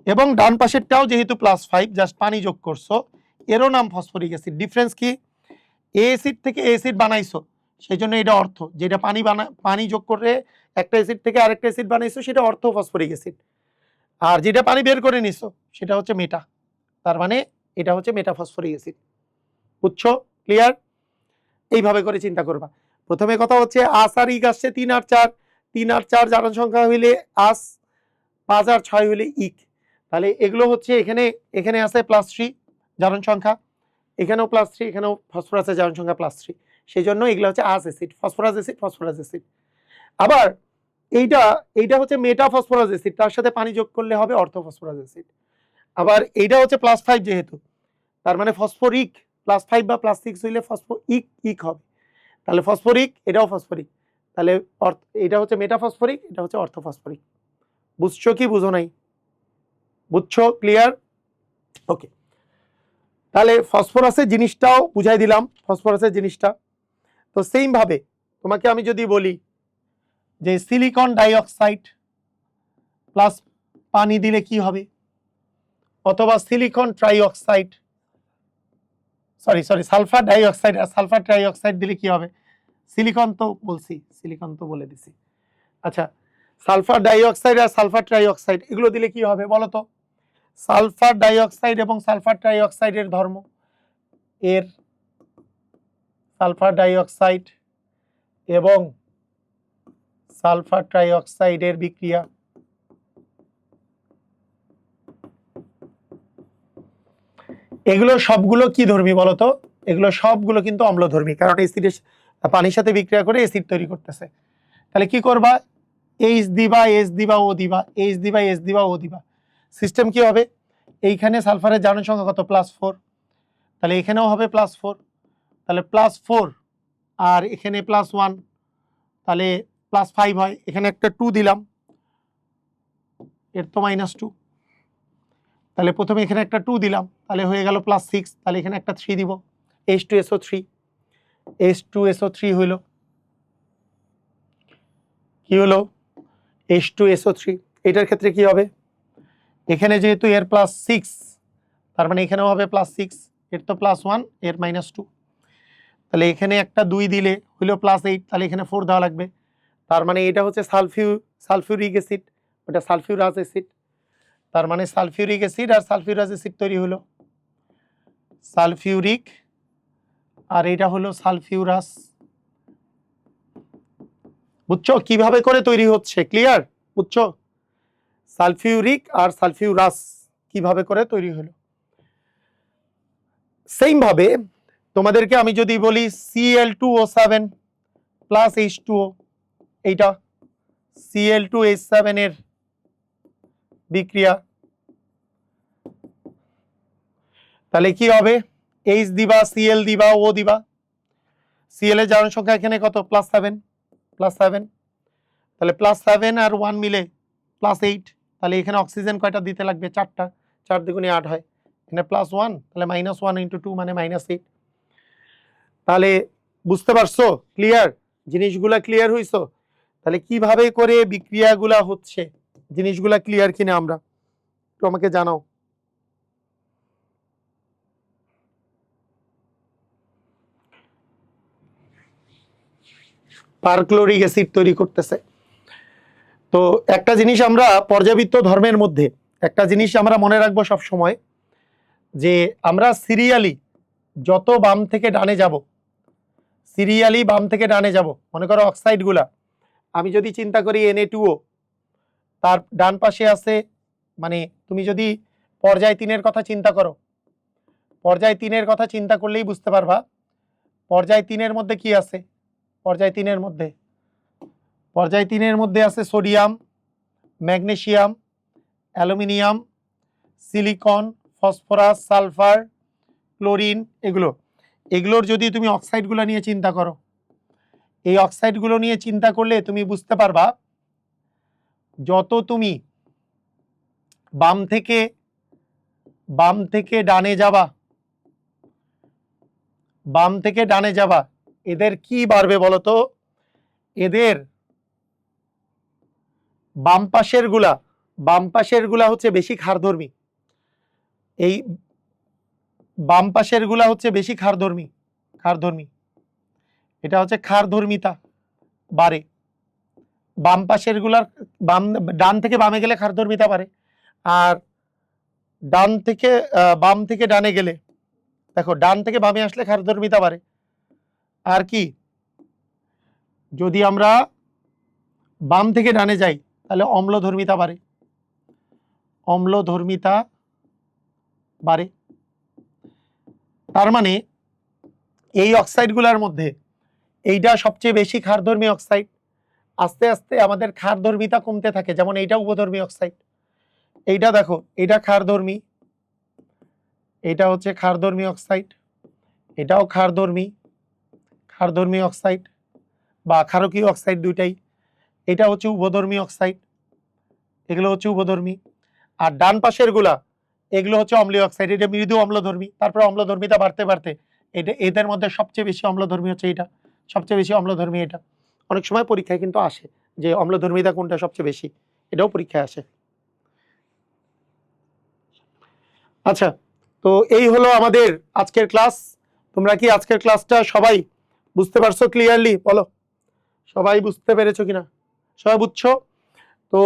এবং ডান পাশেরটাও যেহেতু +5 জাস্ট পানি যোগ করছো, এরও নাম ফসফরিক অ্যাসিড। ডিফারেন্স কি? এ অ্যাসিড থেকে এ অ্যাসিড বানাইছো সেই জন্য এটা অর্থ, যেটা পানি যোগ করে একটা অ্যাসিড থেকে আরেকটা অ্যাসিড বানাইছো সেটা অর্থ ফসফরিক অ্যাসিড, আর যেটা পানি বের করে নিছো সেটা হচ্ছে মেটা, তার মানে এটা হচ্ছে মেটাফসফরিক অ্যাসিড। বুঝছো? ক্লিয়ার? এইভাবে করে চিন্তা করবা। প্রথমে কথা হচ্ছে আস আর ইক আসছে 3 আর 4, 3 আর 4 জারণ সংখ্যা হইলে আস, 5 আর 6 হইলে ইক। তাহলে এগুলো হচ্ছে এখানে আছে +3 জারণ সংখ্যা, এখানেও +3, এখানেও ফসফরাসের জারণ সংখ্যা +3, সেই জন্য এগুলো হচ্ছে আস অ্যাসিড, ফসফরাস অ্যাসিড। আবার এইটা হচ্ছে মেটাফসফরাস অ্যাসিড, তার সাথে পানি যোগ করলে হবে অর্থ ফসফরাস অ্যাসিড। আবার এইটা হচ্ছে +5 যেহেতু, তার মানে ফসফরিক, +5 বা +6 হইলে ইক হবে, তাহলে ফসফরিক, এটাও ফসফরিক, তাহলে এটা হচ্ছে মেটাফসফরিক, এটা হচ্ছে অর্থফসফরিক। বুঝছো কি বুঝো নাই? বুঝছো? ক্লিয়ার? ওকে, তাহলে ফসফরাসের জিনিসটাও বুঝাই দিলাম, ফসফরাসের জিনিসটা। তো সেম ভাবে তোমাকে আমি যদি বলি যে সিলিকন ডাইঅক্সাইড প্লাস পানি দিলে কি হবে, অথবা silicon trioxide, sorry sulphur dioxide আর সালফার ট্রাইঅক্সাইড দিলে কি হবে? সিলিকন তো বলে দিছি। আচ্ছা, সালফার ডাইঅক্সাইড আর সালফার ট্রাইঅক্সাইড এগুলো দিলে কি হবে বলো তো? সালফার ডাইঅক্সাইড এবং সালফার ট্রাইঅক্সাইডের ধর্ম, এর সালফার ডাইঅক্সাইড এবং সালফার ট্রাইঅক্সাইডের বিক্রিয়া, এগুলো সবগুলো কি ধর্মী বলতো? এগুলো সবগুলো কিন্তু অম্লধর্মী, কারণ অ্যাসিডের পানির সাথে বিক্রিয়া করে অ্যাসিড তৈরি করতেছে। তাহলে কি করবা? এইচ দিবা, এস দিবা, ও দিবা, এইচ দিবা, এস দিবা, ও দিবা। সিস্টেম কি হবে? এইখানে সালফারের জারণ সংখ্যা কত? +4, তাহলে এখানেও হবে +4, তাহলে +4 আর এখানে +1, তাহলে +5 হয়। এখানে একটা 2 দিলাম, এর তো -2, তাহলে প্রথমে এখানে একটা 2 দিলাম, তাহলে হয়ে গেল +6, তাহলে এখানে একটা 3 দিব, H2SO3 হইল, কি হলো? H2SO3। এটার ক্ষেত্রে কি হবে? এখানে যেহেতু এর +6, তার মানে এখানেও হবে +6, এর তো +1, এর -2, তাহলে এখানে একটা 2 দিলে হইলো +8, তাহলে এখানে 4 দেওয়া লাগবে, তার মানে এটা হচ্ছে সালফিউরিক অ্যাসিড, ওটা সালফিউরাস অ্যাসিড, তার মানে সালফিউরিক অ্যাসিড আর সালফিউরাস অ্যাসিড তৈরি হলো, সালফিউরিক আর এটা হলো সালফিউরাস। বুঝছো কিভাবে করে তৈরি হচ্ছে? ক্লিয়ার? বুঝছো? সালফিউরিক আর সালফিউরাস কিভাবে করে তৈরি হলো। সেম ভাবে তোমাদেরকে আমি যদি বলি Cl2O7 প্লাস H2O, এইটা Cl2H7 এর বিক্রিয়া, তাহলে কি হবে? H দিবা, Cl দিবা, O দিবা, Cl এর জারণ সংখ্যা এখানে কত? +7, তাহলে +7 আর 1 মিলে +8, তাহলে এখানে অক্সিজেন কয়টা দিতে লাগবে? 4টা, 4 দ্বিগুণে 8 হয়, এখানে +1, তাহলে -1 × 2 মানে -8। তাহলে বুঝতে পারছো? ক্লিয়ার? জিনিসগুলা ক্লিয়ার হইছো? তাহলে কিভাবে করে বিক্রিয়াগুলা হচ্ছে, জিনিসগুলা ক্লিয়ার কিনা আমরা তো আমাকে জানাও। পারক্লোরিক অ্যাসিড তৈরি করতেছে। তো একটা জিনিস আমরা পর্যাবৃত্ত ধর্মের মধ্যে একটা জিনিস আমরা মনে রাখবো সব সময়, যে আমরা সিরিয়ালি যত বাম থেকে ডানে যাব, মনে করো অক্সাইডগুলা আমি যদি চিন্তা করি Na2O, তার ডান পাশে আছে, মানে তুমি যদি পর্যায় 3-এর কথা চিন্তা করো, পর্যায় 3-এর কথা চিন্তা করলেই বুঝতে পারবা পর্যায় 3-এর মধ্যে কি আছে। পর্যায় 3-এর মধ্যে আছে sodium, magnesium, aluminium, silicon, phosphorus, sulphur, chlorine, এগুলোর যদি তুমি অক্সাইডগুলো নিয়ে চিন্তা করো, এই অক্সাইডগুলো নিয়ে চিন্তা করলে তুমি বুঝতে পারবা যত তুমি বাম থেকে ডানে যাবা, বাম থেকে ডানে যাবা, এদের কি বাড়বে বলতো? এদের বাম পাশের গুলা হচ্ছে বেশি ক্ষারধর্মী, এই বাম পাশের গুলা হচ্ছে বেশি ক্ষারধর্মী, এটা হচ্ছে ক্ষারধর্মিতা বাড়ে। বাম পাশের গুলার ডান থেকে বামে গেলে ক্ষারধর্মিতা বাড়ে, আর বাম থেকে ডানে গেলে, দেখো ডান থেকে বামে আসলে ক্ষারধর্মিতা বাড়ে। আর কি, যদি আমরা বাম থেকে ডানে যাই তাহলে অম্লধর্মিতা বাড়ে। তার মানে এই অক্সাইডগুলোর মধ্যে এইটা সবচেয়ে বেশি ক্ষারধর্মী অক্সাইড। আস্তে আস্তে আমাদের ক্ষারধর্মিতা কমতে থাকে, যেমন এইটা উপধর্মী অক্সাইড, এইটা দেখো এটা ক্ষারধর্মী, এটা হচ্ছে ক্ষারধর্মী অক্সাইড, এটাও ক্ষারধর্মী অক্সাইড বা ক্ষারকীয় অক্সাইড দুইটাই। এটা হচ্ছে উভধর্মী অক্সাইড, এগুলো হচ্ছে উভধর্মী। আর ডান পাশের গুলা এগুলো হচ্ছে অম্লীয় অক্সাইড, এটা মৃদু অম্লধর্মী। তারপরে অম্লধর্মিতা বাড়তে বাড়তে এটা এদের মধ্যে সবচেয়ে বেশি অম্লধর্মী হচ্ছে এটা, সবচেয়ে বেশি অম্লধর্মী এটা। অনেক সময় পরীক্ষায় কিন্তু আসে যে অম্লধর্মিতা কোনটা সবচেয়ে বেশি, এটাও পরীক্ষায় আসে। আচ্ছা, তো এই হলো আমাদের আজকের ক্লাস। তোমরা কি আজকের ক্লাসটা সবাই বুঝতে পারছো ক্লিয়ারলি? বলো সবাই বুঝতে পেরেছো কিনা? সবাই বুঝছো? তো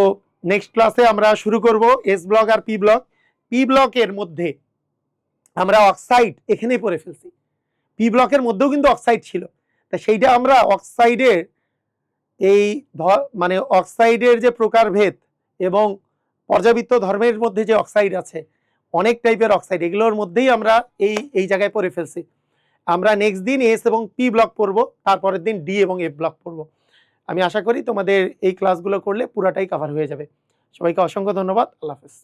নেক্সট ক্লাসে আমরা শুরু করব এস ব্লক আর পি ব্লক। পি ব্লকের মধ্যে আমরা অক্সাইড এখানেই পড়ে ফেলছি, পি ব্লকের মধ্যেও কিন্তু অক্সাইড ছিল, তা সেইটা আমরা অক্সাইডের এই মানে অক্সাইডের যে প্রকারভেদ এবং পর্যাবৃত্ত ধর্মের মধ্যে যে অক্সাইড আছে, অনেক টাইপের অক্সাইড, এগুলোর মধ্যেই আমরা এই জায়গায় পড়ে ফেলছি। আমরা নেক্সট দিন এস এবং পি ব্লক পড়বো, তারপরের দিন ডি এবং এফ ব্লক পড়বো। আমি আশা করি তোমাদের এই ক্লাসগুলো করলে পুরাটাই কভার হয়ে যাবে। সবাইকে অসংখ্য ধন্যবাদ। আল্লাহ হাফেজ।